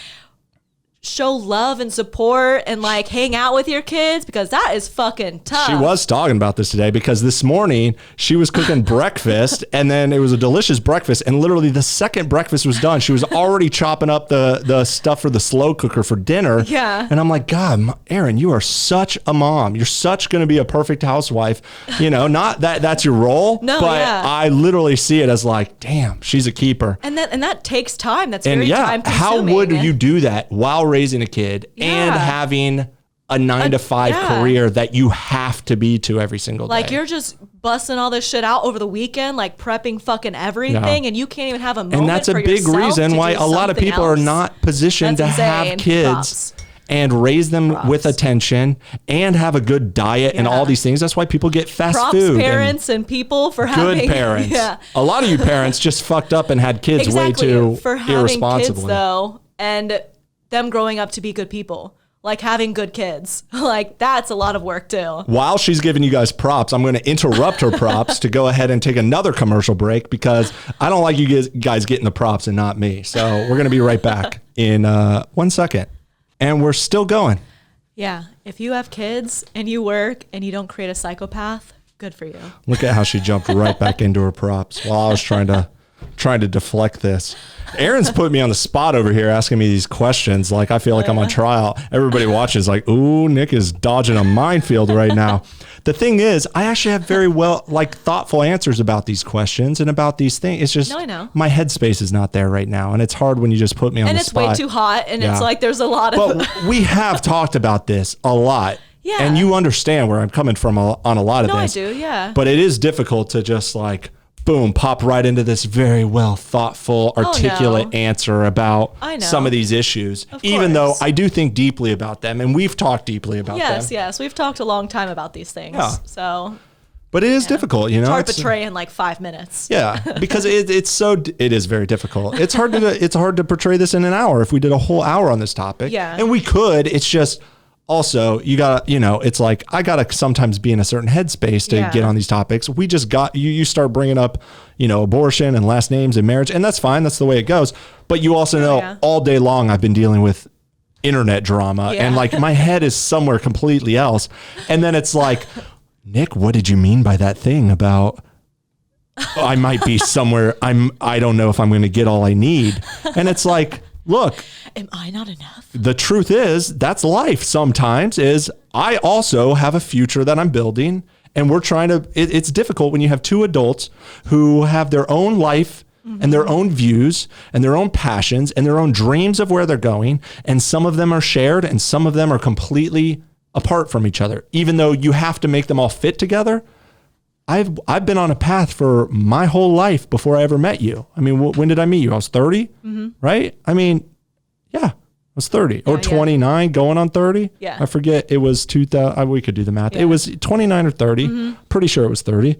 show love and support and like hang out with your kids, because that is fucking tough. She was talking about this today, because this morning she was cooking breakfast, and then it was a delicious breakfast, and literally the second breakfast was done, she was already chopping up the stuff for the slow cooker for dinner. Yeah. And I'm like, God, Erin, you are such a mom. You're such going to be a perfect housewife. You know, not that that's your role, but I literally see it as like, damn, she's a keeper. And that takes time. That's very time consuming. How would you do that while raising a kid and having a 9 to 5 career that you have to be to every single day? Like, you're just busting all this shit out over the weekend, like prepping fucking everything, and you can't even have a moment. And that's a big reason why a lot of people are not positioned to have kids and raise them with attention and have a good diet and all these things. That's why people get fast food. Parents and people for having good parents. Yeah. A lot of you parents just fucked up and had kids way too for having irresponsibly. Kids, though, and them growing up to be good people, like having good kids, like that's a lot of work too. While she's giving you guys props, I'm going to interrupt her props to go ahead and take another commercial break, because I don't like you guys getting the props and not me. So we're going to be right back in 1 second. And we're still going. Yeah. If you have kids and you work and you don't create a psychopath, good for you. Look at how she jumped right back into her props while I was trying to deflect this. Erin's put me on the spot over here asking me these questions. Like, I feel like I'm on trial. Everybody watches like, ooh, Nick is dodging a minefield right now. The thing is, I actually have very thoughtful answers about these questions and about these things. It's just, I know. My headspace is not there right now. And it's hard when you just put me on the spot. And it's way too hot. And it's like, there's a lot of... But we have talked about this a lot. Yeah. And you understand where I'm coming from on a lot of this. No, I do, yeah. But it is difficult to just like, boom, pop right into this very well thoughtful, articulate answer about some of these issues, even though I do think deeply about them, and we've talked deeply about them. Yes, we've talked a long time about these things. Yeah. So, but it is difficult, you know. It's hard to portray in like 5 minutes. Yeah, because it is very difficult. It's hard to portray this in an hour if we did a whole hour on this topic. Yeah, and we could. It's just also you gotta, it's like, I gotta sometimes be in a certain headspace to get on these topics. We just got, you start bringing up, abortion and last names and marriage, and that's fine. That's the way it goes. But you also know all day long, I've been dealing with internet drama and like my head is somewhere completely else. And then it's like, Nick, what did you mean by that thing about I might be somewhere. I don't know if I'm going to get all I need. And it's like, look, am I not enough? The truth is that's life. Sometimes is I also have a future that I'm building, and we're trying to, it's difficult when you have two adults who have their own life and their own views and their own passions and their own dreams of where they're going. And some of them are shared and some of them are completely apart from each other, even though you have to make them all fit together. I've been on a path for my whole life before I ever met you. I mean, when did I meet you? I was 30, right? I mean, yeah, I was 30 or 29 going on 30. Yeah. I forget. It was 2000. We could do the math. Yeah. It was 29 or 30. Pretty sure it was 30.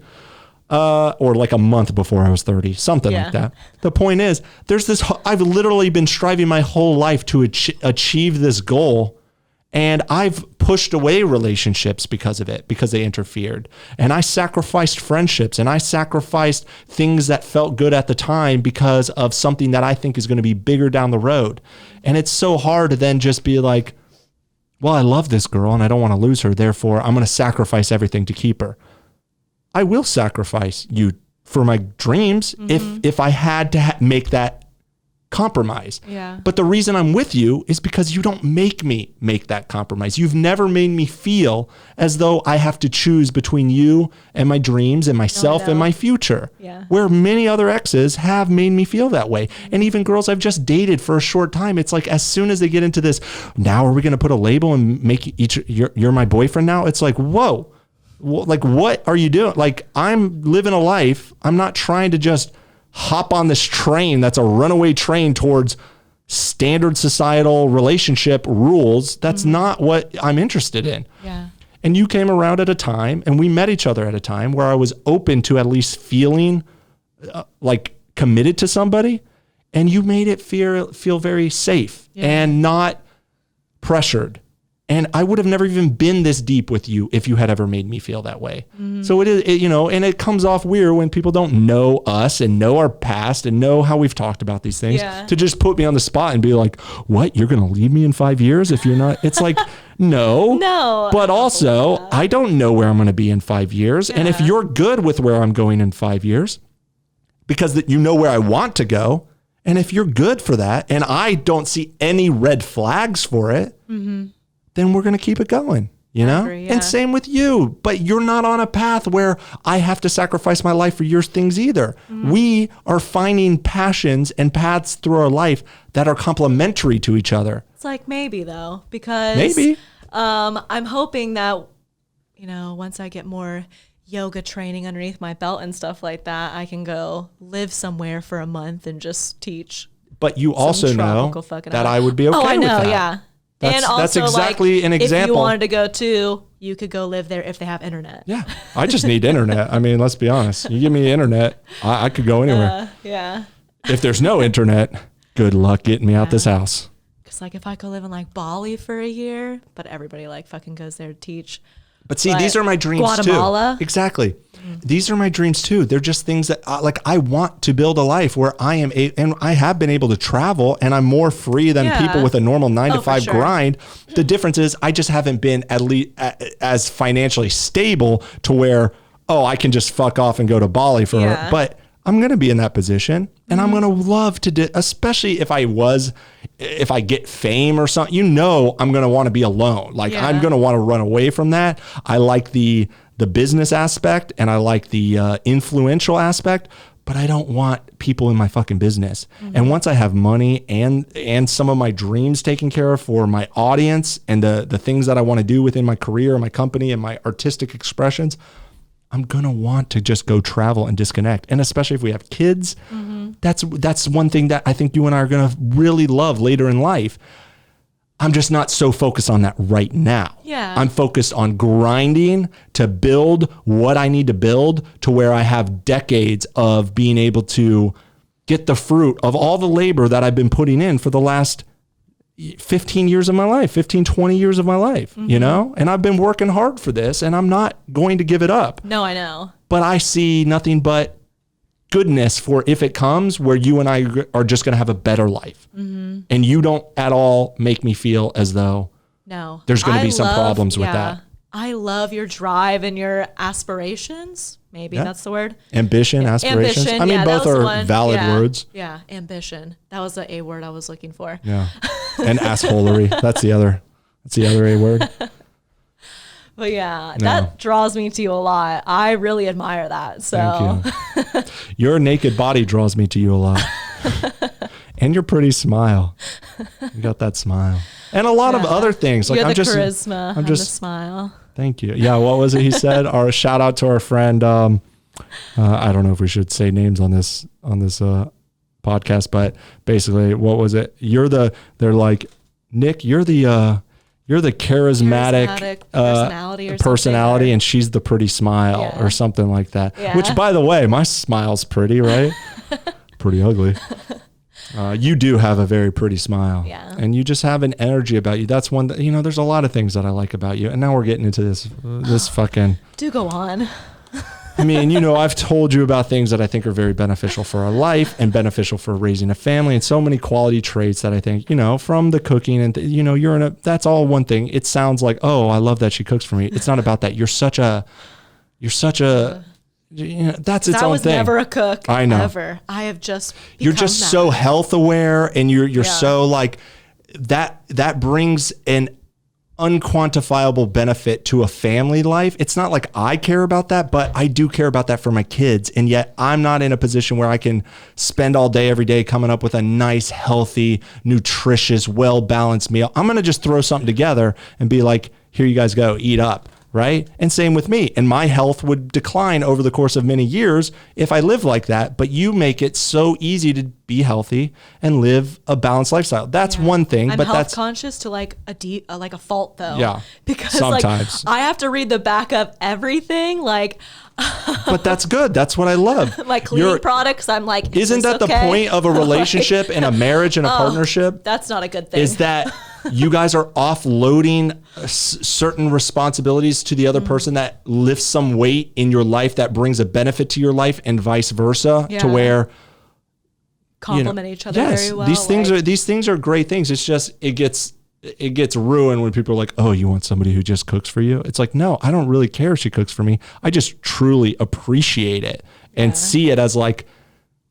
Or like a month before I was 30, something like that. The point is, there's this, I've literally been striving my whole life to achieve this goal. And I've pushed away relationships because of it, because they interfered. And I sacrificed friendships and I sacrificed things that felt good at the time because of something that I think is going to be bigger down the road. And it's so hard to then just be like, well, I love this girl and I don't want to lose her. Therefore, I'm going to sacrifice everything to keep her. I will sacrifice you for my dreams if I had to make that compromise. Yeah. But the reason I'm with you is because you don't make me make that compromise. You've never made me feel as though I have to choose between you and my dreams and myself and my future. Yeah. Where many other exes have made me feel that way. And even girls I've just dated for a short time, it's like as soon as they get into this, now are we going to put a label and make you're my boyfriend now? It's like, whoa. Like, what are you doing? Like, I'm living a life. I'm not trying to just hop on this train that's a runaway train towards standard societal relationship rules. That's not what I'm interested in. Yeah. And you came around at a time, and we met each other at a time where I was open to at least feeling like committed to somebody, and you made it feel very safe and not pressured. And I would have never even been this deep with you if you had ever made me feel that way. So it is, and it comes off weird when people don't know us and know our past and know how we've talked about these things to just put me on the spot and be like, what, you're going to leave me in 5 years if you're not, it's like, no, but also I don't know where I'm going to be in 5 years. And if you're good with where I'm going in 5 years, because that you know where I want to go. And if you're good for that, and I don't see any red flags for it, then we're going to keep it going, agree, And same with you, but you're not on a path where I have to sacrifice my life for your things either. We are finding passions and paths through our life that are complementary to each other. It's like maybe though, because I'm hoping that, once I get more yoga training underneath my belt and stuff like that, I can go live somewhere for a month and just teach. But you also know that I would be okay with that. Oh, I know, yeah. That's exactly an example. If you wanted to go too, you could go live there if they have internet. Yeah, I just need internet. I mean, let's be honest. You give me internet, I could go anywhere. If there's no internet, good luck getting me out this house. Because if I could live in Bali for a year, but everybody fucking goes there to teach. But see, these are my dreams Guatemala. too. Exactly. These are my dreams too. They're just things that I want to build a life where I am and I have been able to travel and I'm more free than people with a normal 9 to 5 grind. The difference is I just haven't been at least as financially stable to where, I can just fuck off and go to Bali for her. But I'm going to be in that position and I'm going to love to especially if I get fame or something, I'm going to want to be alone. I'm going to want to run away from that. I like the business aspect and I like the influential aspect, but I don't want people in my fucking business. And once I have money and some of my dreams taken care of for my audience and the things that I want to do within my career, my company and my artistic expressions, I'm going to want to just go travel and disconnect. And especially if we have kids, that's one thing that I think you and I are going to really love later in life. I'm just not so focused on that right now. Yeah. I'm focused on grinding to build what I need to build to where I have decades of being able to get the fruit of all the labor that I've been putting in for the last 15 years of my life, 15, 20 years of my life, you know? And I've been working hard for this and I'm not going to give it up. No, I know. But I see nothing but goodness for if it comes where you and I are just going to have a better life. And you don't at all make me feel as though there's going to be some problems with that. I love your drive and your aspirations. Maybe that's the word. Ambition, aspirations. I mean, both are valid words. Yeah, ambition. That was the A word I was looking for. Yeah. And assholery. That's the other A word. But that draws me to you a lot. I really admire that. So thank you. Your naked body draws me to you a lot. And your pretty smile. You got that smile. And a lot of other things. Like I'm just charisma. I'm just the smile. Thank you. Yeah, what was it he said? Our shout out to our friend. I don't know if we should say names on this podcast, but basically, what was it? They're like, Nick, you're the charismatic personality, and she's the pretty smile or something like that. Yeah. Which, by the way, my smile's pretty, right? Pretty ugly. You do have a very pretty smile, and you just have an energy about you. That's one that, there's a lot of things that I like about you. And now we're getting into this fucking. Do go on. I mean, I've told you about things that I think are very beneficial for our life and beneficial for raising a family, and so many quality traits that I think, from the cooking and, that's all one thing. It sounds like, oh, I love that she cooks for me. It's not about that. You're such a that's its own thing. I was never a cook. I know. Ever. I have just You're just so health aware, and you're so like that brings an unquantifiable benefit to a family life. It's not like I care about that, but I do care about that for my kids. And yet I'm not in a position where I can spend all day, every day coming up with a nice, healthy, nutritious, well-balanced meal. I'm going to just throw something together and be like, here you guys go, eat up. Right? And same with me. And my health would decline over the course of many years if I lived like that. But you make it so easy to be healthy and live a balanced lifestyle. That's one thing. I'm but health that's conscious to like a fault though. Yeah. Because sometimes I have to read the back of everything. Like, but that's good. That's what I love. My cleaning products. I'm like, isn't that the point of a relationship and a marriage and a partnership? That's not a good thing. Is that you guys are offloading certain responsibilities to the other person that lifts some weight in your life that brings a benefit to your life, and vice versa, to where complement each other very well. These things are great things. It's just it gets ruined when people are like, oh, you want somebody who just cooks for you? It's like, no, I don't really care if she cooks for me. I just truly appreciate it and see it as like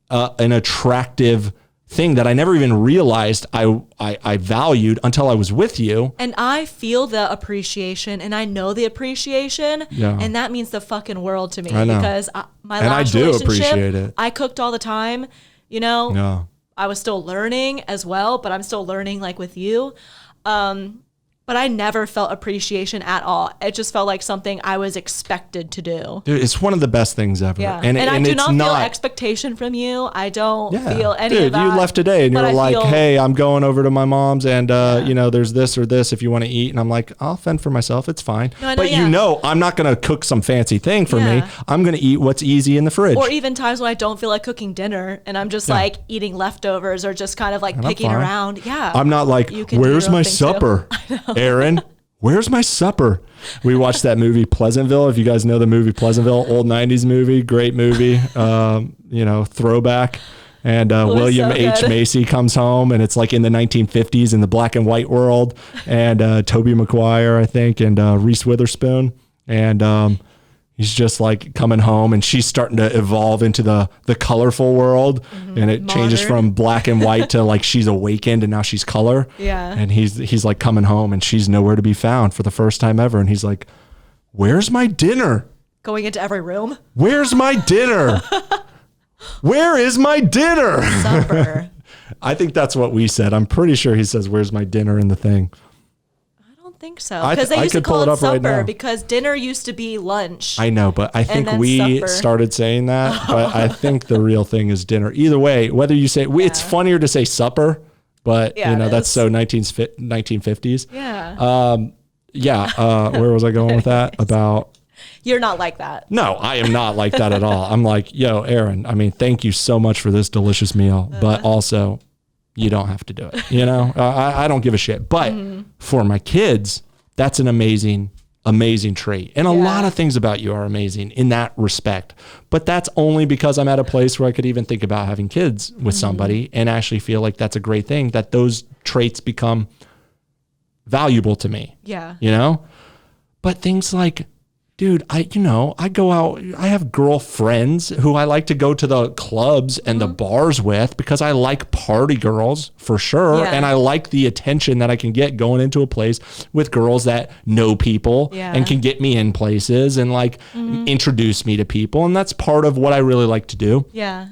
an attractive thing that I never even realized I valued until I was with you. And I feel the appreciation, and I know the appreciation, and that means the fucking world to me. I know. Because my last relationship, appreciate it. I cooked all the time, I was still learning as well, but I'm still learning like with you. But I never felt appreciation at all. It just felt like something I was expected to do. Dude, it's one of the best things ever. Yeah. And I do not feel expectation from you. I don't feel any of that. You left today and you were like, hey, I'm going over to my mom's and, there's this or this if you want to eat. And I'm like, I'll fend for myself. It's fine. No, but I'm not going to cook some fancy thing for me. I'm going to eat what's easy in the fridge. Or even times when I don't feel like cooking dinner and I'm just like eating leftovers or just kind of like picking around. Yeah. I'm not like, where's my supper? Erin, where's my supper? We watched that movie Pleasantville. If you guys know the movie Pleasantville, old 90s movie, great movie, throwback. And William H. Macy comes home, and it's like in the 1950s in the black and white world. And Tobey Maguire, I think, and Reese Witherspoon. And he's just like coming home, and she's starting to evolve into the colorful world. And it changes from black and white to like she's awakened and now she's color. Yeah. And he's like coming home and she's nowhere to be found for the first time ever. And he's like, where's my dinner? Going into every room. Where's my dinner? Where is my dinner? Supper. I think that's what we said. I'm pretty sure he says, where's my dinner in the thing. Think so, because they used to call it supper because dinner used to be lunch. I know, but I think we started saying that, but I think the real thing is dinner. Either way, whether you say it's funnier to say supper, but that's so 1950s. Where was I going with that? About you're not like that. No, I am not like that at all. I'm like, yo, Erin, I mean, thank you so much for this delicious meal, but also you don't have to do it. You know, I don't give a shit. But for my kids, that's an amazing trait. And a lot of things about you are amazing in that respect. But that's only because I'm at a place where I could even think about having kids with somebody and actually feel like that's a great thing, that those traits become valuable to me. Yeah. You know? But things like, dude, I go out, I have girlfriends who I like to go to the clubs and the bars with because I like party girls for sure. Yeah. And I like the attention that I can get going into a place with girls that know people and can get me in places and like introduce me to people. And that's part of what I really like to do. Yeah.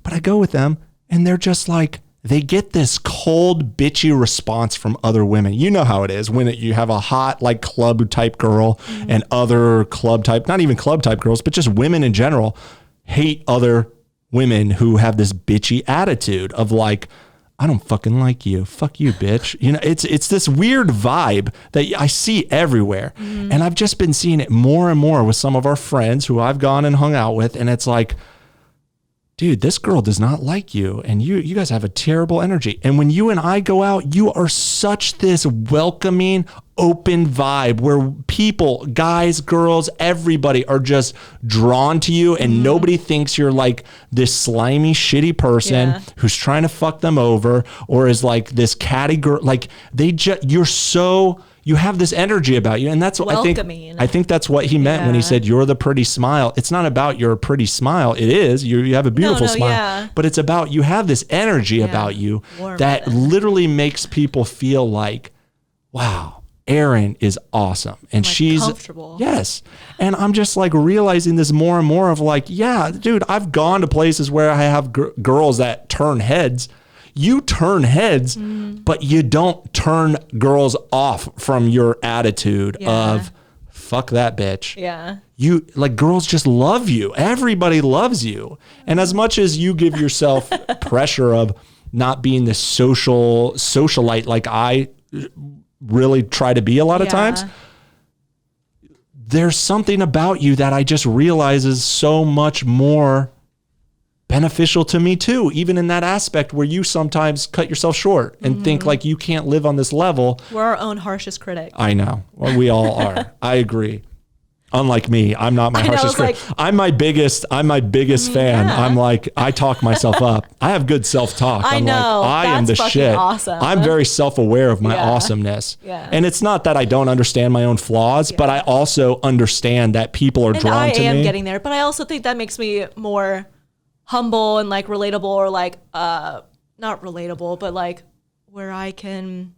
But I go with them and they're just like, they get this cold, bitchy response from other women. You know how it is when you have a hot, like club type girl and other club type, not even club type girls, but just women in general hate other women who have this bitchy attitude of like, I don't fucking like you. Fuck you, bitch. You know, it's this weird vibe that I see everywhere. And I've just been seeing it more and more with some of our friends who I've gone and hung out with. And it's like, dude, this girl does not like you. And you guys have a terrible energy. And when you and I go out, you are such this welcoming, open vibe where people, guys, girls, everybody are just drawn to you. And nobody thinks you're like this slimy, shitty person who's trying to fuck them over or is like this catty girl. Like you have this energy about you. And that's what I think that's what he meant when he said, you're the pretty smile. It's not about your pretty smile. It is, you have a beautiful smile, but it's about, you have this energy about you that literally makes people feel like, wow, Erin is awesome. And like she's comfortable. Yes. And I'm just like realizing this more and more of like, yeah, dude, I've gone to places where I have girls that turn heads. You turn heads, but you don't turn girls off from your attitude of fuck that bitch. Yeah. You like girls just love you. Everybody loves you. And as much as you give yourself pressure of not being this socialite like I really try to be a lot of times, there's something about you that I just realize is so much more beneficial to me too, even in that aspect where you sometimes cut yourself short and think like you can't live on this level. We're our own harshest critic. I know. Well, we all are. I agree. Unlike me, I'm not my harshest critic. I'm my biggest fan. I'm like, I talk myself up. I have good self-talk. I know. Like, I am the shit. Awesome. I'm very self-aware of my awesomeness. Yeah. And it's not that I don't understand my own flaws, but I also understand that people are drawn to me. I am getting there, but I also think that makes me more humble and like relatable, or like not relatable, but like where I can.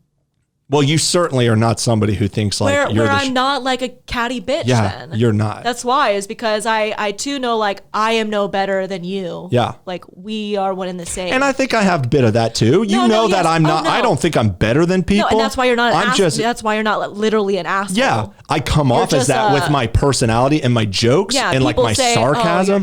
Well, you certainly are not somebody who thinks like where I'm not like a catty bitch. Yeah, then. You're not. That's why, is because I too know like I am no better than you. Yeah. Like we are one in the same. And I think I have a bit of that too. You know that I'm not. I don't think I'm better than people. No, and that's why you're not. That's why you're not literally an asshole. Yeah, I come off as that with my personality and my jokes and like my sarcasm.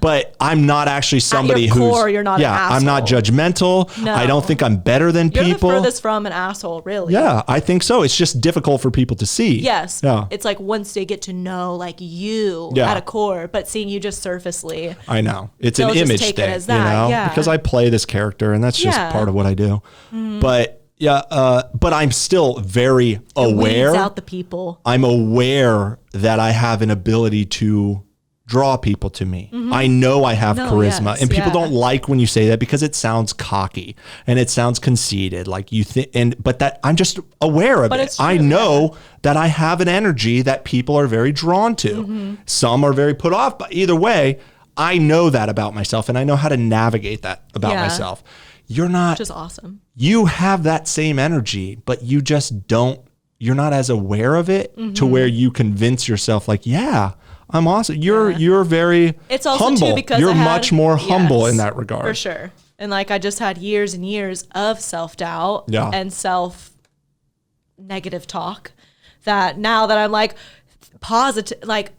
But I'm not actually somebody At your core, you're not an asshole. I'm not judgmental. No. I don't think I'm better than people. You're the furthest from an asshole, really. Yeah, I think so. It's just difficult for people to see. Yes. Yeah. It's like once they get to know like you at a core, but seeing you just surfacely. I know. It's an image thing, you know, because I play this character and that's just part of what I do. But but I'm still very aware. Weeds out the people. I'm aware that I have an ability to draw people to me. I know I have charisma, and people don't like when you say that because it sounds cocky and it sounds conceited, like you think. But that I'm just aware of it. I know that I have an energy that people are very drawn to. Some are very put off, but either way, I know that about myself, and I know how to navigate that about myself. You're not. Which is awesome. You have that same energy, but you just don't. You're not as aware of it to where you convince yourself, like, yeah, I'm awesome. You're very it's also humble. Too because you're much more humble in that regard. For sure. And like I just had years and years of self-doubt and self-negative talk that now that I'm like positively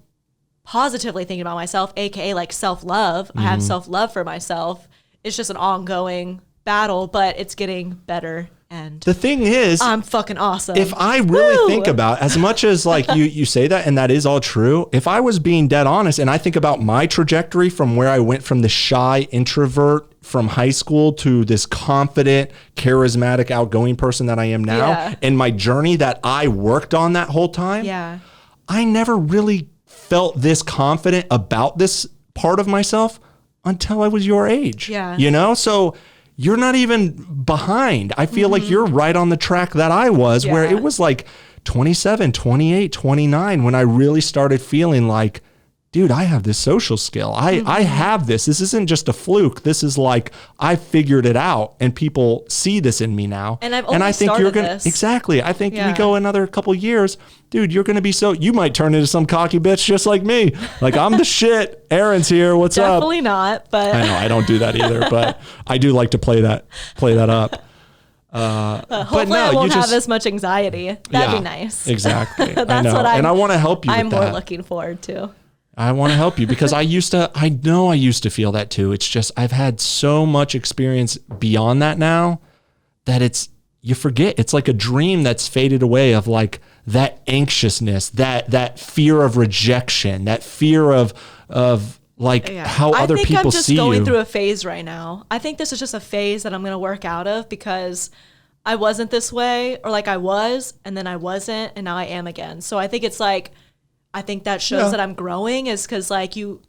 thinking about myself, aka like self-love. I have self-love for myself. It's just an ongoing battle, but it's getting better and the thing is, I'm fucking awesome. If I really think about, as much as like you say that, and that is all true, if I was being dead honest and I think about my trajectory from where I went from the shy introvert from high school to this confident, charismatic, outgoing person that I am now, and my journey that I worked on that whole time, I never really felt this confident about this part of myself until I was your age. You know? So you're not even behind. I feel like you're right on the track that I was, where it was like 27, 28, 29 when I really started feeling like, dude, I have this social skill. I have this. This isn't just a fluke. This is like, I figured it out and people see this in me now. And I think you're going to, exactly. I think we go another couple years, dude, you're going to be you might turn into some cocky bitch just like me. Like, I'm the shit. Erin's here. What's up? Definitely not, but I know I don't do that either, but I do like to play that up. Hopefully I won't have as much anxiety. That'd be nice. Exactly. That's what I want to help you I'm with more that. looking forward to. I want to help you because I know I used to feel that too. It's just, I've had so much experience beyond that now that you forget. It's like a dream that's faded away of like that anxiousness, that fear of rejection, that fear of like how other people see you. I think I'm just going through a phase right now. I think this is just a phase that I'm going to work out of because I wasn't this way, or like I was, and then I wasn't, and now I am again. So I think it's like, I think that shows that I'm growing is because like you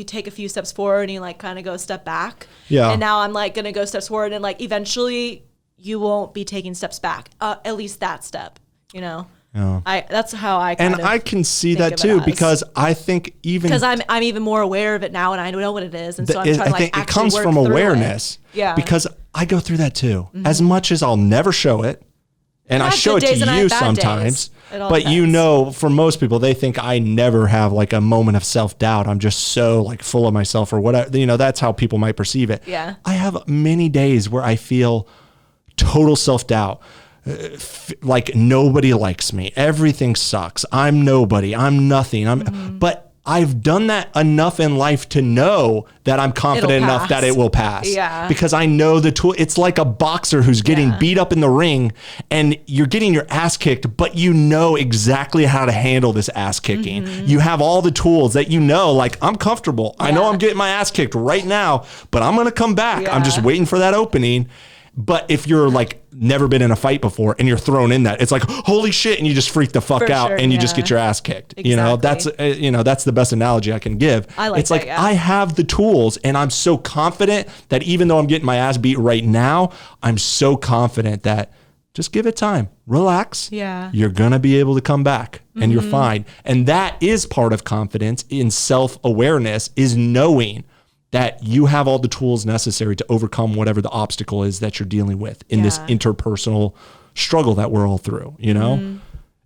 take a few steps forward and you like kind of go a step back. Yeah. And now I'm like going to go steps forward and like eventually you won't be taking steps back. At least that step, you know. Yeah. That's how I kind of I can see that too because I think because I'm even more aware of it now and I know what it is, and so I'm trying to like actually it comes from awareness. Yeah. Because I go through that too. As much as I'll never show it. And I show it to you sometimes, but you know, for most people, they think I never have like a moment of self-doubt. I'm just so like full of myself or whatever, you know, that's how people might perceive it. Yeah. I have many days where I feel total self-doubt. Like nobody likes me. Everything sucks. I'm nobody. I'm nothing. But I've done that enough in life to know that I'm confident enough that it will pass. Yeah. Because I know the tool. It's like a boxer who's getting beat up in the ring and you're getting your ass kicked, but you know exactly how to handle this ass kicking. You have all the tools that you know, like I'm comfortable. I know I'm getting my ass kicked right now, but I'm going to come back. I'm just waiting for that opening. But if you're like never been in a fight before and you're thrown in that, it's like, holy shit. And you just freak the fuck out and you just get your ass kicked. Exactly. You know, that's the best analogy I can give. It's like, I have the tools and I'm so confident that even though I'm getting my ass beat right now, I'm so confident that just give it time, relax. Yeah. You're going to be able to come back and you're fine. And that is part of confidence in self-awareness, is knowing that you have all the tools necessary to overcome whatever the obstacle is that you're dealing with in this interpersonal struggle that we're all through, you know?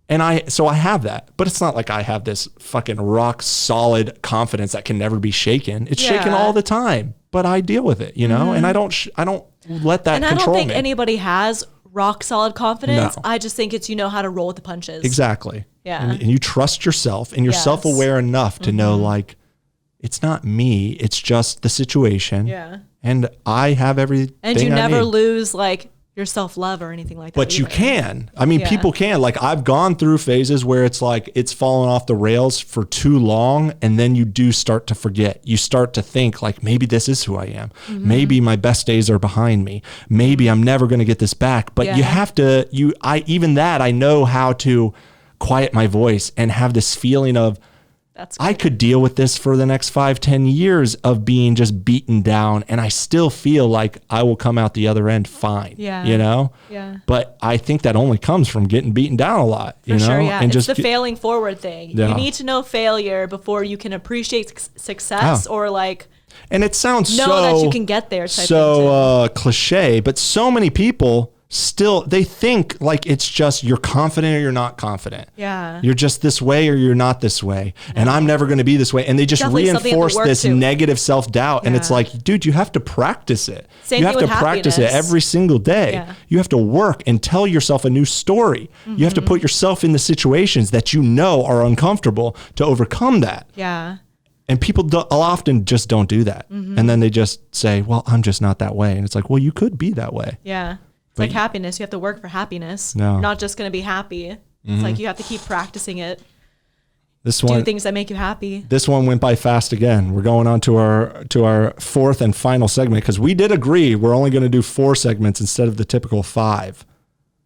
And I have that, but it's not like I have this fucking rock solid confidence that can never be shaken. It's shaken all the time, but I deal with it, you know? And I don't let that control me. And I don't think anybody has rock solid confidence. No. I just think it's, you know how to roll with the punches. Exactly. Yeah. And you trust yourself and you're self-aware enough to know like, it's not me, it's just the situation. Yeah. And I have everything and you never lose like your self-love or anything like that. But either. You can. I mean, people can. Like I've gone through phases where it's like it's fallen off the rails for too long. And then you do start to forget. You start to think like, maybe this is who I am. Maybe my best days are behind me. Maybe I'm never going to get this back. But you have to, even that, I know how to quiet my voice and have this feeling of, I could deal with this for the next 5-10 years of being just beaten down. And I still feel like I will come out the other end fine, you know? Yeah. But I think that only comes from getting beaten down a lot, you know? Sure, yeah. And it's the failing forward thing. Yeah. You need to know failure before you can appreciate success or like... And it sounds know that you can get there type so cliche, but so many people... still they think like it's just you're confident or you're not confident. Yeah. You're just this way or you're not this way. And I'm never going to be this way. And they just reinforce this negative self-doubt. And it's like, dude, you have to practice it. You have to practice it every single day. Yeah. You have to work and tell yourself a new story. You have to put yourself in the situations that you know are uncomfortable to overcome that. Yeah. And people often just don't do that. And then they just say, well, I'm just not that way. And it's like, well, you could be that way. Yeah. It's like happiness. You have to work for happiness. No. You're not just going to be happy. It's like you have to keep practicing it. Do things that make you happy. This one went by fast again. We're going on to our fourth and final segment because we did agree we're only going to do 4 segments instead of the typical 5.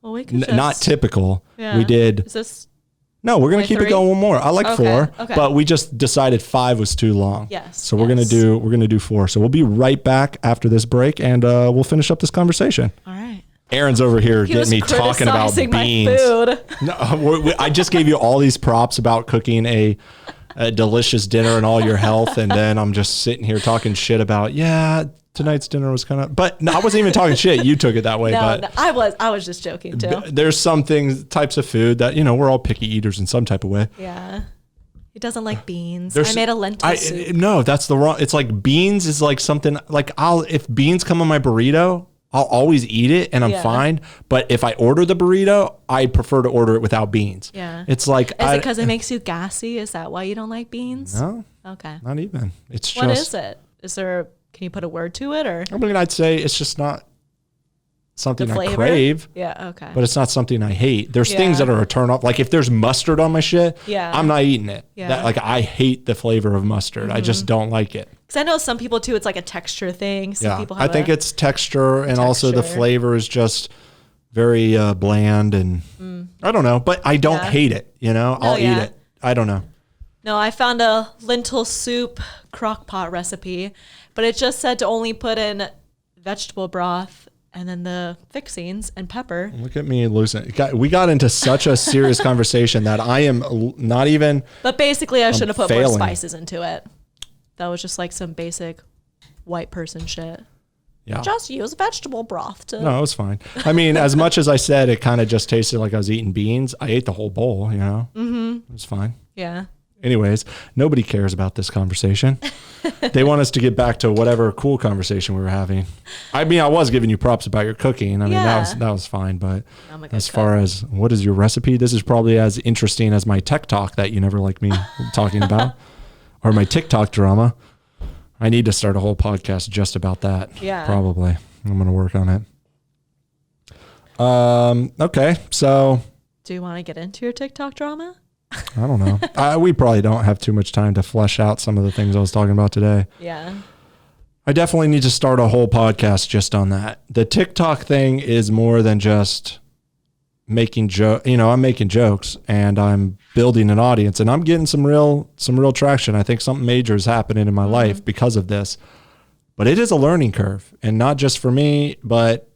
Well, we can not typical. Yeah. We did. Is this? No, we're going to keep it going one more. I like 4, but we just decided 5 was too long. Yes. So we're going to do 4. So we'll be right back after this break, and we'll finish up this conversation. All right. Aaron's over here getting me talking about beans. My food. No, I just gave you all these props about cooking a delicious dinner and all your health, and then I'm just sitting here talking shit about tonight's dinner was kind of. But no, I wasn't even talking shit. You took it that way. No, I was just joking too. There's some types of food that we're all picky eaters in some type of way. Yeah. He doesn't like beans. I made a lentil soup. No, that's the wrong. It's like beans is like something like if beans come on my burrito, I'll always eat it and I'm fine. But if I order the burrito, I prefer to order it without beans. Yeah. It's like. Is it because it makes you gassy? Is that why you don't like beans? No. Okay. Not even. It's what is it? Is there? Can you put a word to it or? I mean, I'd say it's just not something I crave. Yeah. Okay. But it's not something I hate. There's things that are a turn off. Like if there's mustard on my shit, I'm not eating it. Yeah. I hate the flavor of mustard. I just don't like it. Because I know some people too, it's like a texture thing. Some people have I think it's texture and also the flavor is just very bland and I don't know, but I don't hate it. I'll eat it. I don't know. No, I found a lentil soup crock pot recipe, but it just said to only put in vegetable broth and then the fixings and pepper. Look at me losing. We got into such a serious conversation that I am not even. But basically, I should have put more spices into it. That was just like some basic white person shit. Yeah. Just use vegetable broth to. No, it was fine. I mean, as much as I said, it kind of just tasted like I was eating beans. I ate the whole bowl, Mm-hmm. It was fine. Yeah. Anyways, nobody cares about this conversation. They want us to get back to whatever cool conversation we were having. I mean, I was giving you props about your cooking. I mean, that was fine. But as far as what is your recipe, this is probably as interesting as my tech talk that you never like me talking about, or my TikTok drama. I need to start a whole podcast just about that. Yeah, probably. I'm going to work on it. Okay, so. Do you want to get into your TikTok drama? I don't know. We probably don't have too much time to flesh out some of the things I was talking about today. Yeah. I definitely need to start a whole podcast just on that. The TikTok thing is more than just making I'm making jokes and I'm building an audience and I'm getting some real traction. I think something major is happening in my life because of this. But it is a learning curve, and not just for me, but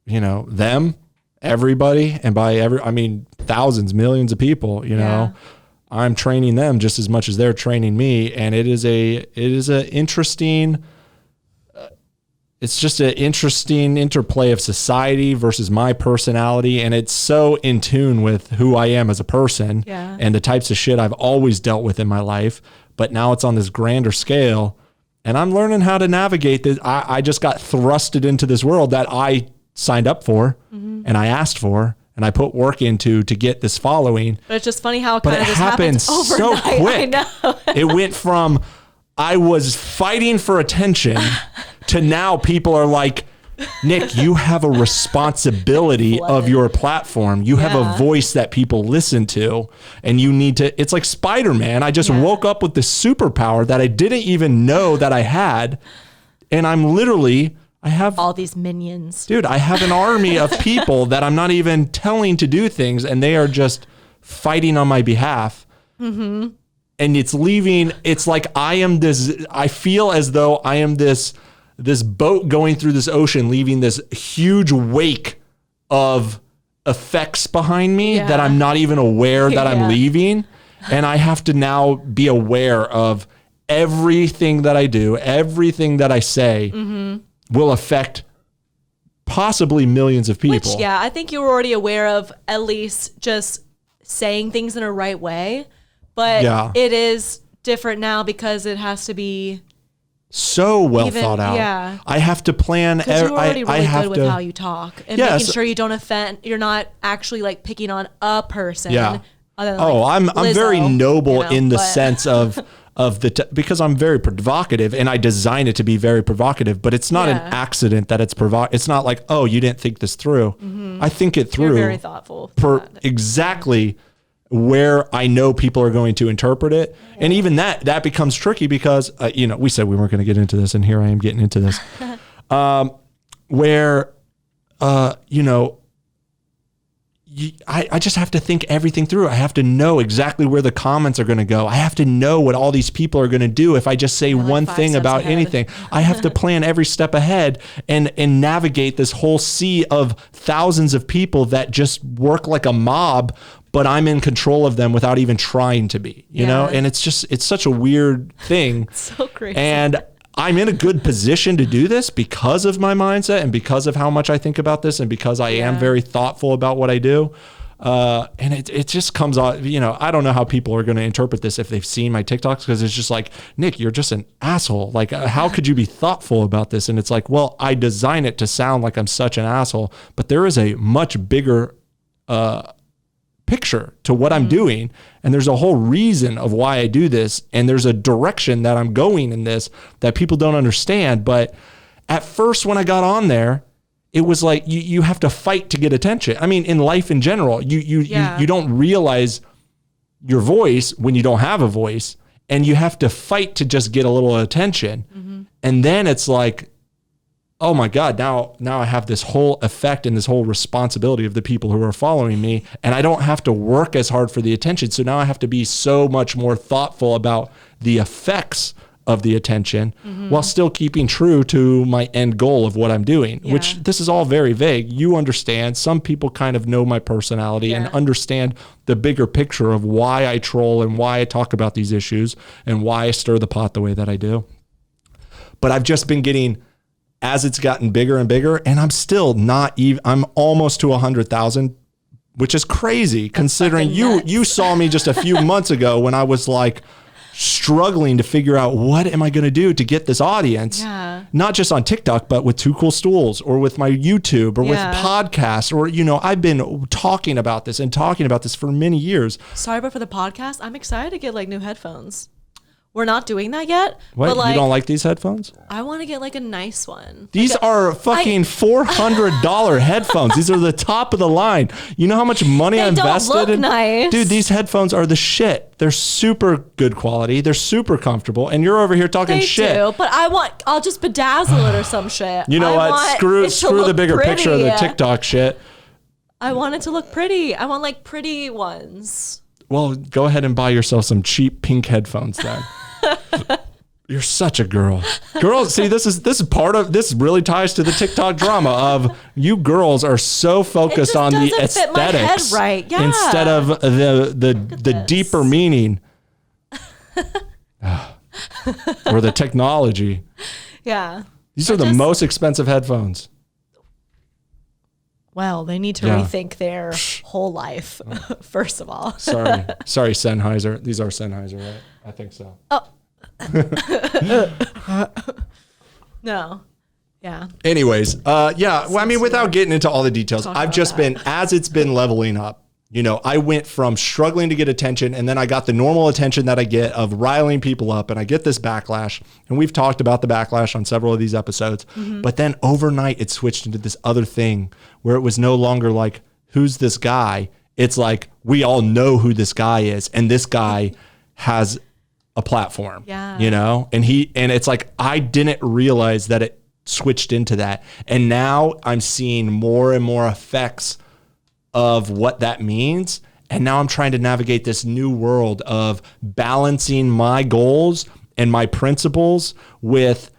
them, everybody, and I mean thousands, millions of people, I'm training them just as much as they're training me. And it is a interesting, it's just an interesting interplay of society versus my personality. And it's so in tune with who I am as a person and the types of shit I've always dealt with in my life. But now it's on this grander scale and I'm learning how to navigate this. I just got thrusted into this world that I signed up for and I asked for and I put work into to get this following. But it's just funny how it kind of just happens so quick. I know. It went from I was fighting for attention to now people are like, Nick, you have a responsibility of your platform. You have a voice that people listen to and you need to, it's like Spider-Man. I just woke up with this superpower that I didn't even know that I had. And I have all these minions. Dude, I have an army of people that I'm not even telling to do things and they are just fighting on my behalf. Mm-hmm. And it's like I feel as though I am this boat going through this ocean, leaving this huge wake of effects behind me that I'm not even aware that I'm leaving. And I have to now be aware of everything that I do, everything that I say. Mm-hmm. Will affect possibly millions of people. Which, I think you were already aware of at least just saying things in a right way. But it is different now because it has to be so well thought out. Yeah. I have to plan. Because you're already really good with how you talk and making sure you don't offend. You're not actually like picking on a person. Yeah. I'm very noble in the sense of because I'm very provocative and I design it to be very provocative, but it's not an accident that it's it's not like, oh, you didn't think this through. Mm-hmm. I think it through. You're very thoughtful. Exactly where I know people are going to interpret it. And even that becomes tricky because, we said we weren't going to get into this, and here I am getting into this. I just have to think everything through. I have to know exactly where the comments are going to go. I have to know what all these people are going to do if I just say one thing about anything. I have to plan every step ahead and navigate this whole sea of thousands of people that just work like a mob, but I'm in control of them without even trying to be, you know? And it's such a weird thing. So crazy. And I'm in a good position to do this because of my mindset and because of how much I think about this and because I am very thoughtful about what I do. And it just comes out, I don't know how people are going to interpret this if they've seen my TikToks, because it's just like, Nick, you're just an asshole. Like, how could you be thoughtful about this? And it's like, well, I design it to sound like I'm such an asshole, but there is a much bigger picture to what I'm doing. And there's a whole reason of why I do this. And there's a direction that I'm going in this that people don't understand. But at first, when I got on there, it was like, you have to fight to get attention. I mean, in life in general, you don't realize your voice when you don't have a voice, and you have to fight to just get a little attention. Mm-hmm. And then it's like, oh my God, now I have this whole effect and this whole responsibility of the people who are following me, and I don't have to work as hard for the attention. So now I have to be so much more thoughtful about the effects of the attention while still keeping true to my end goal of what I'm doing, which this is all very vague. You understand. Some people kind of know my personality and understand the bigger picture of why I troll and why I talk about these issues and why I stir the pot the way that I do. But I've just been getting, as it's gotten bigger and bigger, and I'm still not even, I'm almost to 100,000, which is crazy considering you saw me just a few months ago when I was like struggling to figure out what am I going to do to get this audience, not just on TikTok, but with Two Cool Stools or with my YouTube or with podcasts, or, I've been talking about this for many years. Sorry, but for the podcast, I'm excited to get like new headphones. We're not doing that yet. What? But you don't like these headphones? I want to get like a nice one. These are fucking $400 headphones. These are the top of the line. You know how much money I invested in? They don't look nice. Dude, these headphones are the shit. They're super good quality. They're super comfortable. And you're over here talking shit. Do, but I'll just bedazzle it or some shit. You know what? Screw the bigger picture of the TikTok shit. I want it to look pretty. I want like pretty ones. Well, go ahead and buy yourself some cheap pink headphones then. You're such a girl. Girls, see, this is part of this really ties to the TikTok drama of you girls are so focused on the aesthetics instead of the deeper meaning or the technology. Yeah. These are the most expensive headphones. Well, they need to rethink their whole life, first of all. Sorry, Sennheiser. These are Sennheiser, right? I think so. Oh. No. Yeah. Anyways, well, I mean, without getting into all the details, I've just been, as it's been leveling up, I went from struggling to get attention, and then I got the normal attention that I get of riling people up, and I get this backlash. And we've talked about the backlash on several of these episodes. Mm-hmm. But then overnight, it switched into this other thing where it was no longer like, who's this guy? It's like, we all know who this guy is, and this guy has a platform, and it's like, I didn't realize that it switched into that. And now I'm seeing more and more effects of what that means. And now I'm trying to navigate this new world of balancing my goals and my principles with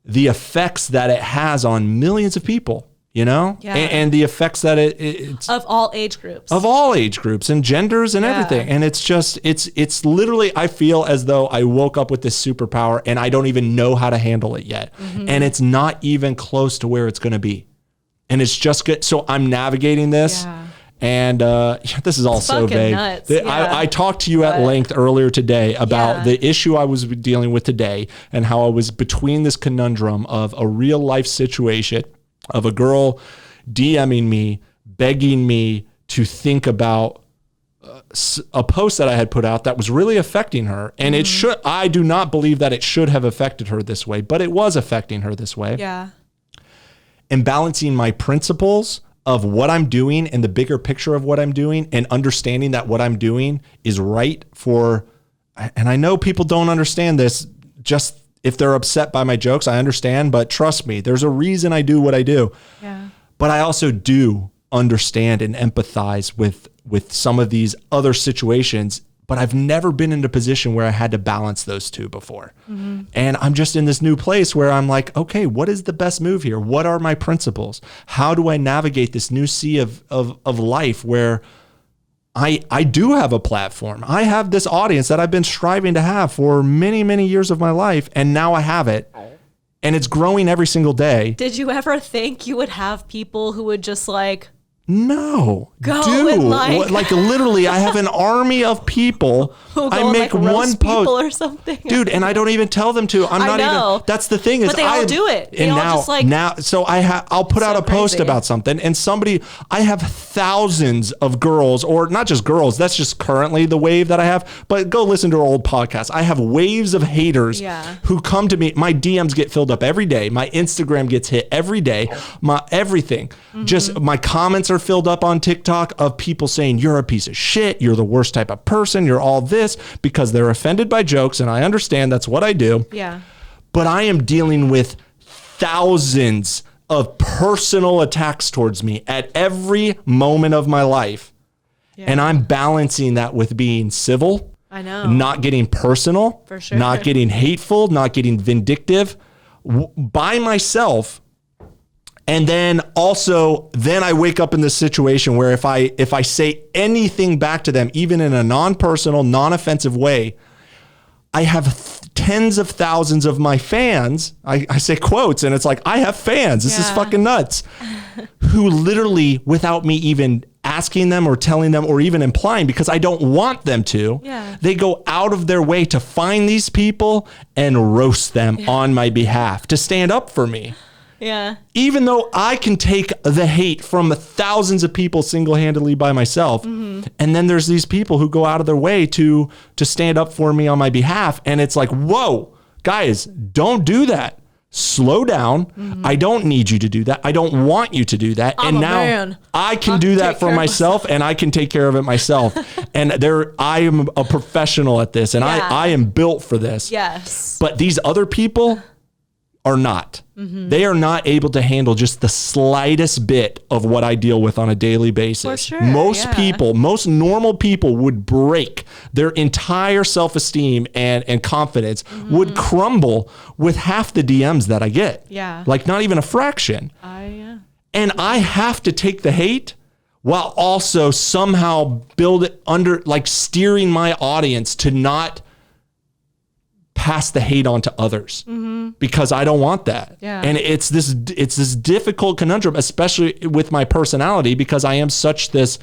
the effects that it has on millions of people, and the effects that it's of all age groups and genders and everything. And it's just, it's literally, I feel as though I woke up with this superpower and I don't even know how to handle it yet. Mm-hmm. And it's not even close to where it's going to be. And it's just good. So I'm navigating this. Yeah. And this is all so vague. Nuts. I talked to you at length earlier today about the issue I was dealing with today and how I was between this conundrum of a real life situation of a girl DMing me, begging me to think about a post that I had put out that was really affecting her. And I do not believe that it should have affected her this way, but it was affecting her this way. Yeah. And balancing my principles of what I'm doing and the bigger picture of what I'm doing and understanding that what I'm doing is right for, and I know people don't understand this, just if they're upset by my jokes, I understand, but trust me, there's a reason I do what I do. Yeah. But I also do understand and empathize with some of these other situations, but I've never been in a position where I had to balance those two before. And I'm just in this new place where I'm like, okay, what is the best move here? What are my principles? How do I navigate this new sea of life where I do have a platform? I have this audience that I've been striving to have for many, many years of my life, and now I have it. And it's growing every single day. Did you ever think you would have people who would just like, no, go dude, and like literally, I have an army of people. I make like one post or something, dude, and I don't even tell them to. I'm not even. That's the thing is, but they all do it. They and all just like now. So I'll put out a post about something, and I have thousands of girls, or not just girls. That's just currently the wave that I have. But go listen to our old podcast. I have waves of haters who come to me. My DMs get filled up every day. My Instagram gets hit every day. My everything, just my comments are filled up on TikTok of people saying you're a piece of shit, you're the worst type of person, you're all this, because they're offended by jokes, and I understand that's what I do. Yeah. But I am dealing with thousands of personal attacks towards me at every moment of my life. Yeah. And I'm balancing that with being civil. I know. Not getting personal. For sure. Not getting hateful, not getting vindictive by myself. And then I wake up in this situation where if I say anything back to them, even in a non-personal, non-offensive way, I have tens of thousands of my fans. I say quotes, and it's like, I have fans. This is fucking nuts. Who literally, without me even asking them or telling them or even implying, because I don't want them to, they go out of their way to find these people and roast them on my behalf, to stand up for me. Yeah. Even though I can take the hate from thousands of people single-handedly by myself. And then there's these people who go out of their way to stand up for me on my behalf. And it's like, whoa, guys, don't do that. Slow down. I don't need you to do that. I don't want you to do that. I'm and a now man. I can do that for myself, and I can take care of it myself. And I am a professional at this, and I am built for this. Yes. But these other people are not. They are not able to handle just the slightest bit of what I deal with on a daily basis. For sure, most normal people would break. Their entire self-esteem and confidence would crumble with half the DMs that I get. Yeah. Like not even a fraction. And I have to take the hate while also somehow build it under, like steering my audience to not pass the hate on to others, because I don't want that. And it's this difficult conundrum, especially with my personality, because I am such this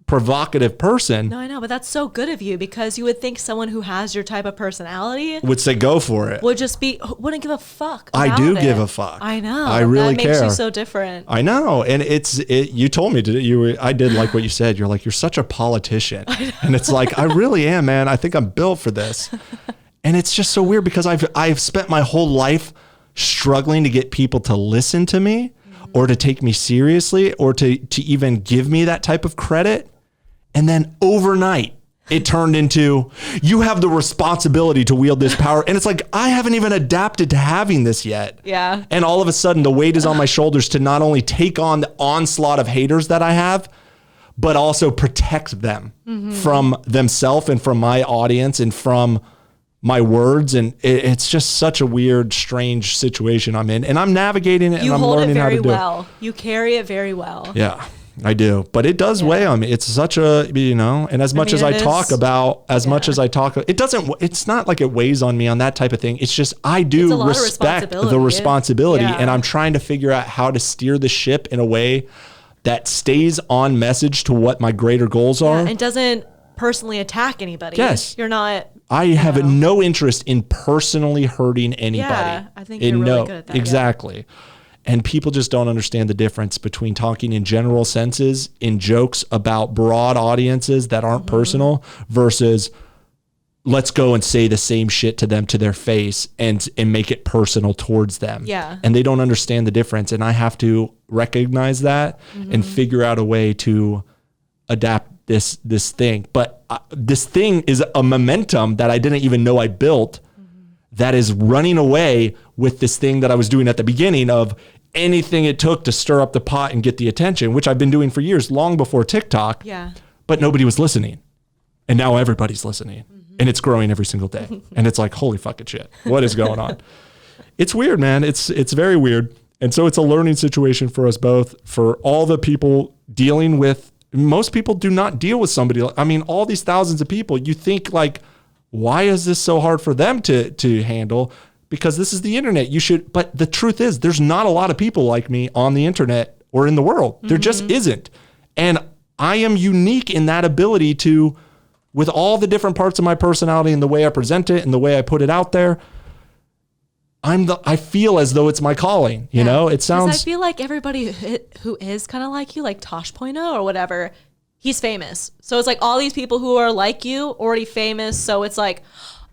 provocative person. No, I know, but that's so good of you, because you would think someone who has your type of personality would say go for it. Wouldn't give a fuck. I do give a fuck. I know. I really care. That makes you so different. I know. And you told me I did like what you said. You're like, you're such a politician. And it's like, I really am, man. I think I'm built for this. And it's just so weird, because I've spent my whole life struggling to get people to listen to me or to take me seriously or to even give me that type of credit. And then overnight, it turned into, you have the responsibility to wield this power. And it's like, I haven't even adapted to having this yet. Yeah. And all of a sudden, the weight is on my shoulders to not only take on the onslaught of haters that I have, but also protect them from themselves and from my audience and from my words. And it's just such a weird, strange situation I'm in, and I'm navigating it, and I'm learning how to do it. You hold it very well. You carry it very well. Yeah, I do. But it does weigh on me. It's such a, and as much as I talk about, it's not like it weighs on me on that type of thing. It's just, I do respect the responsibility, and I'm trying to figure out how to steer the ship in a way that stays on message to what my greater goals are. And doesn't personally attack anybody. Yes. You're not. I have no interest in personally hurting anybody. Yeah, I think you're really good at that. Exactly. And people just don't understand the difference between talking in general senses, in jokes about broad audiences that aren't personal, versus let's go and say the same shit to them to their face and make it personal towards them. Yeah. And they don't understand the difference. And I have to recognize that and figure out a way to adapt this thing. But this thing is a momentum that I didn't even know I built that is running away with this thing that I was doing at the beginning of anything it took to stir up the pot and get the attention, which I've been doing for years, long before TikTok. Yeah. But nobody was listening. And now everybody's listening. And it's growing every single day. And it's like, holy fucking shit. What is going on? It's weird, man. It's very weird. And so it's a learning situation for us both, for all the people dealing with, most people do not deal with somebody. I mean, all these thousands of people, you think like, why is this so hard for them to handle? Because this is the internet. But the truth is, there's not a lot of people like me on the internet or in the world. There just isn't. And I am unique in that ability to, with all the different parts of my personality and the way I present it and the way I put it out there, I feel as though it's my calling, you know? It sounds... I feel like everybody who is kind of like you, like Tosh.0 or whatever, he's famous. So it's like all these people who are like you, already famous. So it's like,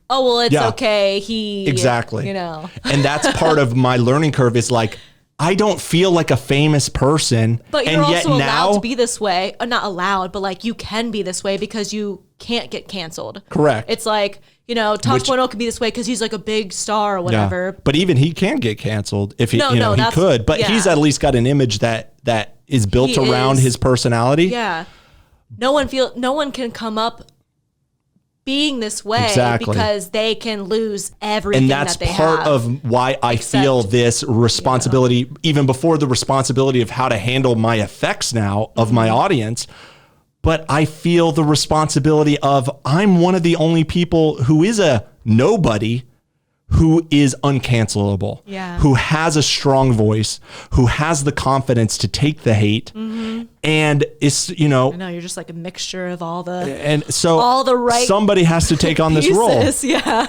oh, well, it's okay. Exactly. You know. And that's part of my learning curve is like, I don't feel like a famous person. But you're also allowed to be this way. Not allowed, but like you can be this way because you can't get canceled. Correct. It's like, you know, Tosh.0 could be this way because he's like a big star or whatever. Yeah. But even he can get canceled if he could. But he's at least got an image that is built around his personality. Yeah. No one can come up being this way because they can lose everything that they have. And that's part of why I feel this responsibility, even before the responsibility of how to handle my effects now of my audience. But I feel the responsibility of I'm one of the only people who is a nobody who is uncancelable, who has a strong voice, who has the confidence to take the hate, and is, you know... I know, you're just like a mixture of all the... And so all the right somebody has to take on this role. Yeah.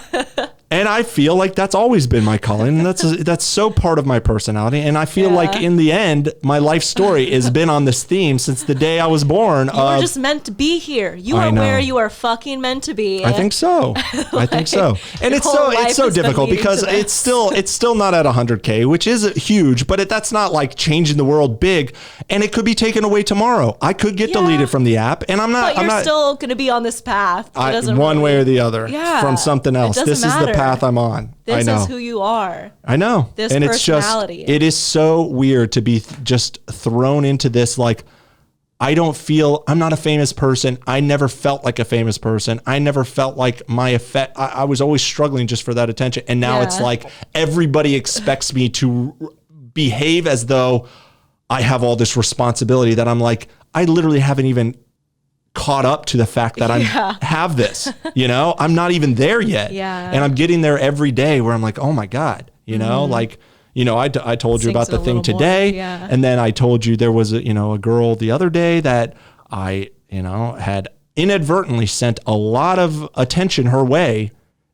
And I feel like that's always been my calling. And that's so part of my personality. And I feel like in the end, my life story has been on this theme since the day I was born. You were just meant to be here. You are where you are fucking meant to be. I think so. I think so. And it's so difficult because it's still not at 100K, which is huge, but that's not like changing the world big. And it could be taken away tomorrow. I could get deleted from the app, and I'm not. But you're still going to be on this path. One way or the other. From something else. This is the path I'm on. This is who you are. I know. This and personality. It is so weird to be just thrown into this. Like, I'm not a famous person. I never felt like a famous person. I never felt like my effect. I was always struggling just for that attention. And now it's like everybody expects me to behave as though I have all this responsibility that I'm like, I literally haven't even caught up to the fact that I have this, you know, I'm not even there yet. And I'm getting there every day where I'm like, oh my God, you know, like, you know, I told you about the thing today. And then I told you there was a girl the other day that I, had inadvertently sent a lot of attention her way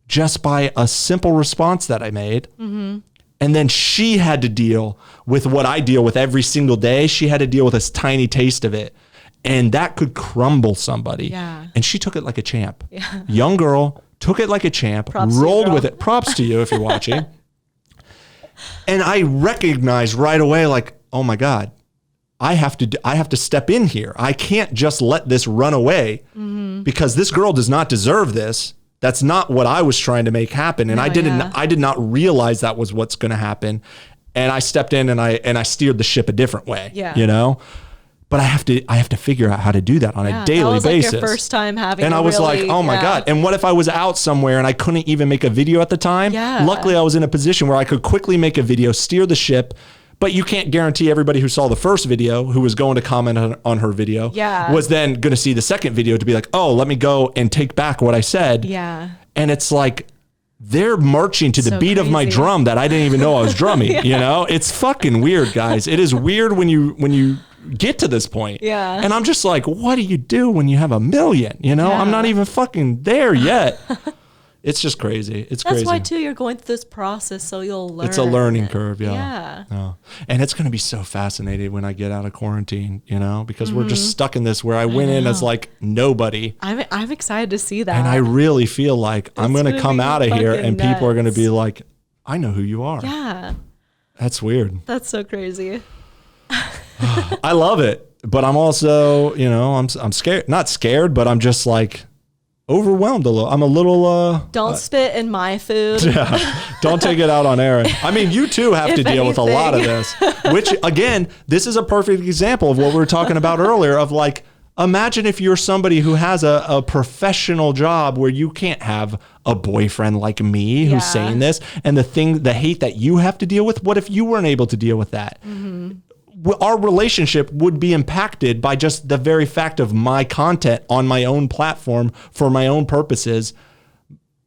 just by a simple response that I made. And then she had to deal with what I deal with every single day. She had to deal with this tiny taste of it. And that could crumble somebody. And she took it like a champ. Young girl, took it like a champ, rolled with it. Props to you if you're watching. And I recognized right away, like, oh my God, I have to step in here. I can't just let this run away because this girl does not deserve this. That's not what I was trying to make happen. And I did not realize that was what's going to happen. And I stepped in and I steered the ship a different way, you know? But I have to figure out how to do that on a daily basis. Like your first time having. And I was like, oh my God. And what if I was out somewhere and I couldn't even make a video at the time? Luckily, I was in a position where I could quickly make a video, steer the ship. But you can't guarantee everybody who saw the first video, who was going to comment on her video, was then going to see the second video to be like, oh, let me go and take back what I said. And it's like, they're marching to the beat of my drum that I didn't even know I was drumming. You know, it's fucking weird, guys. It is weird when you get to this point. And I'm just like, what do you do when you have 1 million? You know, I'm not even fucking there yet. It's just crazy. It's That's crazy. why too you're going through this process, so you'll learn. It's a learning curve, yeah. Yeah. Oh. And it's going to be so fascinating when I get out of quarantine, because we're just stuck in this where I went in as like nobody. I'm excited to see that. And I really feel like I'm going to come out of here and people are going to be like, I know who you are. Yeah. That's weird. That's so crazy. I love it. But I'm also, I'm scared. Not scared, but I'm just like overwhelmed a little. I'm a little. Don't spit in my food. Yeah. Don't take it out on Erin. I mean, you too have to deal with a lot of this, which again, this is a perfect example of what we were talking about earlier of like, imagine if you're somebody who has a professional job where you can't have a boyfriend like me who's saying this and the hate that you have to deal with. What if you weren't able to deal with that? Mm-hmm. Our relationship would be impacted by just the very fact of my content on my own platform for my own purposes.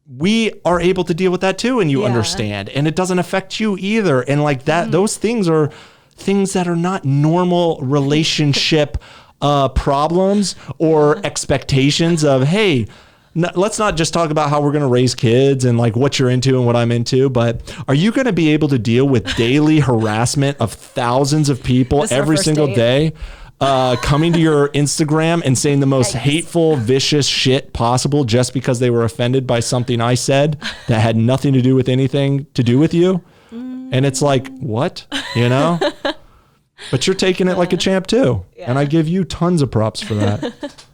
We are able to deal with that too. And you understand, and it doesn't affect you either. And like that, those things are things that are not normal relationship problems or expectations of, hey, let's not just talk about how we're going to raise kids and like what you're into and what I'm into, but are you going to be able to deal with daily harassment of thousands of people every single day coming to your Instagram and saying the most hateful, vicious shit possible just because they were offended by something I said that had nothing to do with anything to do with you? And it's like, what? But you're taking it like a champ too. Yeah. And I give you tons of props for that.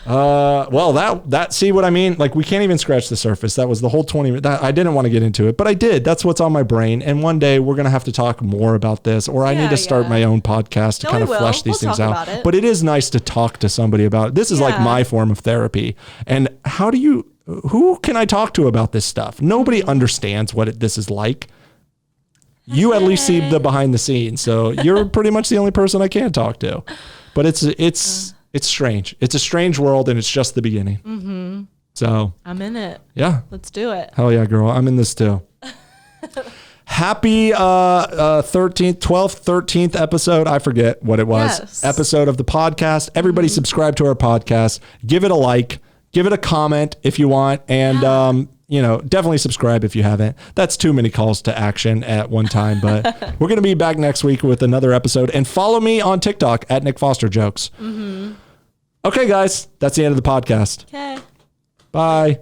Well, that see what I mean? Like we can't even scratch the surface. That was the whole 20 minutes. I didn't want to get into it, but I did. That's what's on my brain. And one day we're going to have to talk more about this, or I need to start my own podcast to kind of flesh these things out. But it is nice to talk to somebody about it. This is like my form of therapy. And who can I talk to about this stuff? Nobody understands what this is like. You at least see the behind the scenes. So you're pretty much the only person I can talk to, but it's strange. It's a strange world and it's just the beginning. Mm-hmm. So I'm in it. Yeah. Let's do it. Hell yeah, girl. I'm in this too. Happy 13th episode. I forget what it was. Yes. Episode of the podcast. Everybody subscribe to our podcast. Give it a like. Give it a comment if you want. And, definitely subscribe if you haven't. That's too many calls to action at one time, but we're going to be back next week with another episode, and follow me on TikTok at Nick Foster Jokes. Mm-hmm. Okay, guys, that's the end of the podcast. Okay. Bye.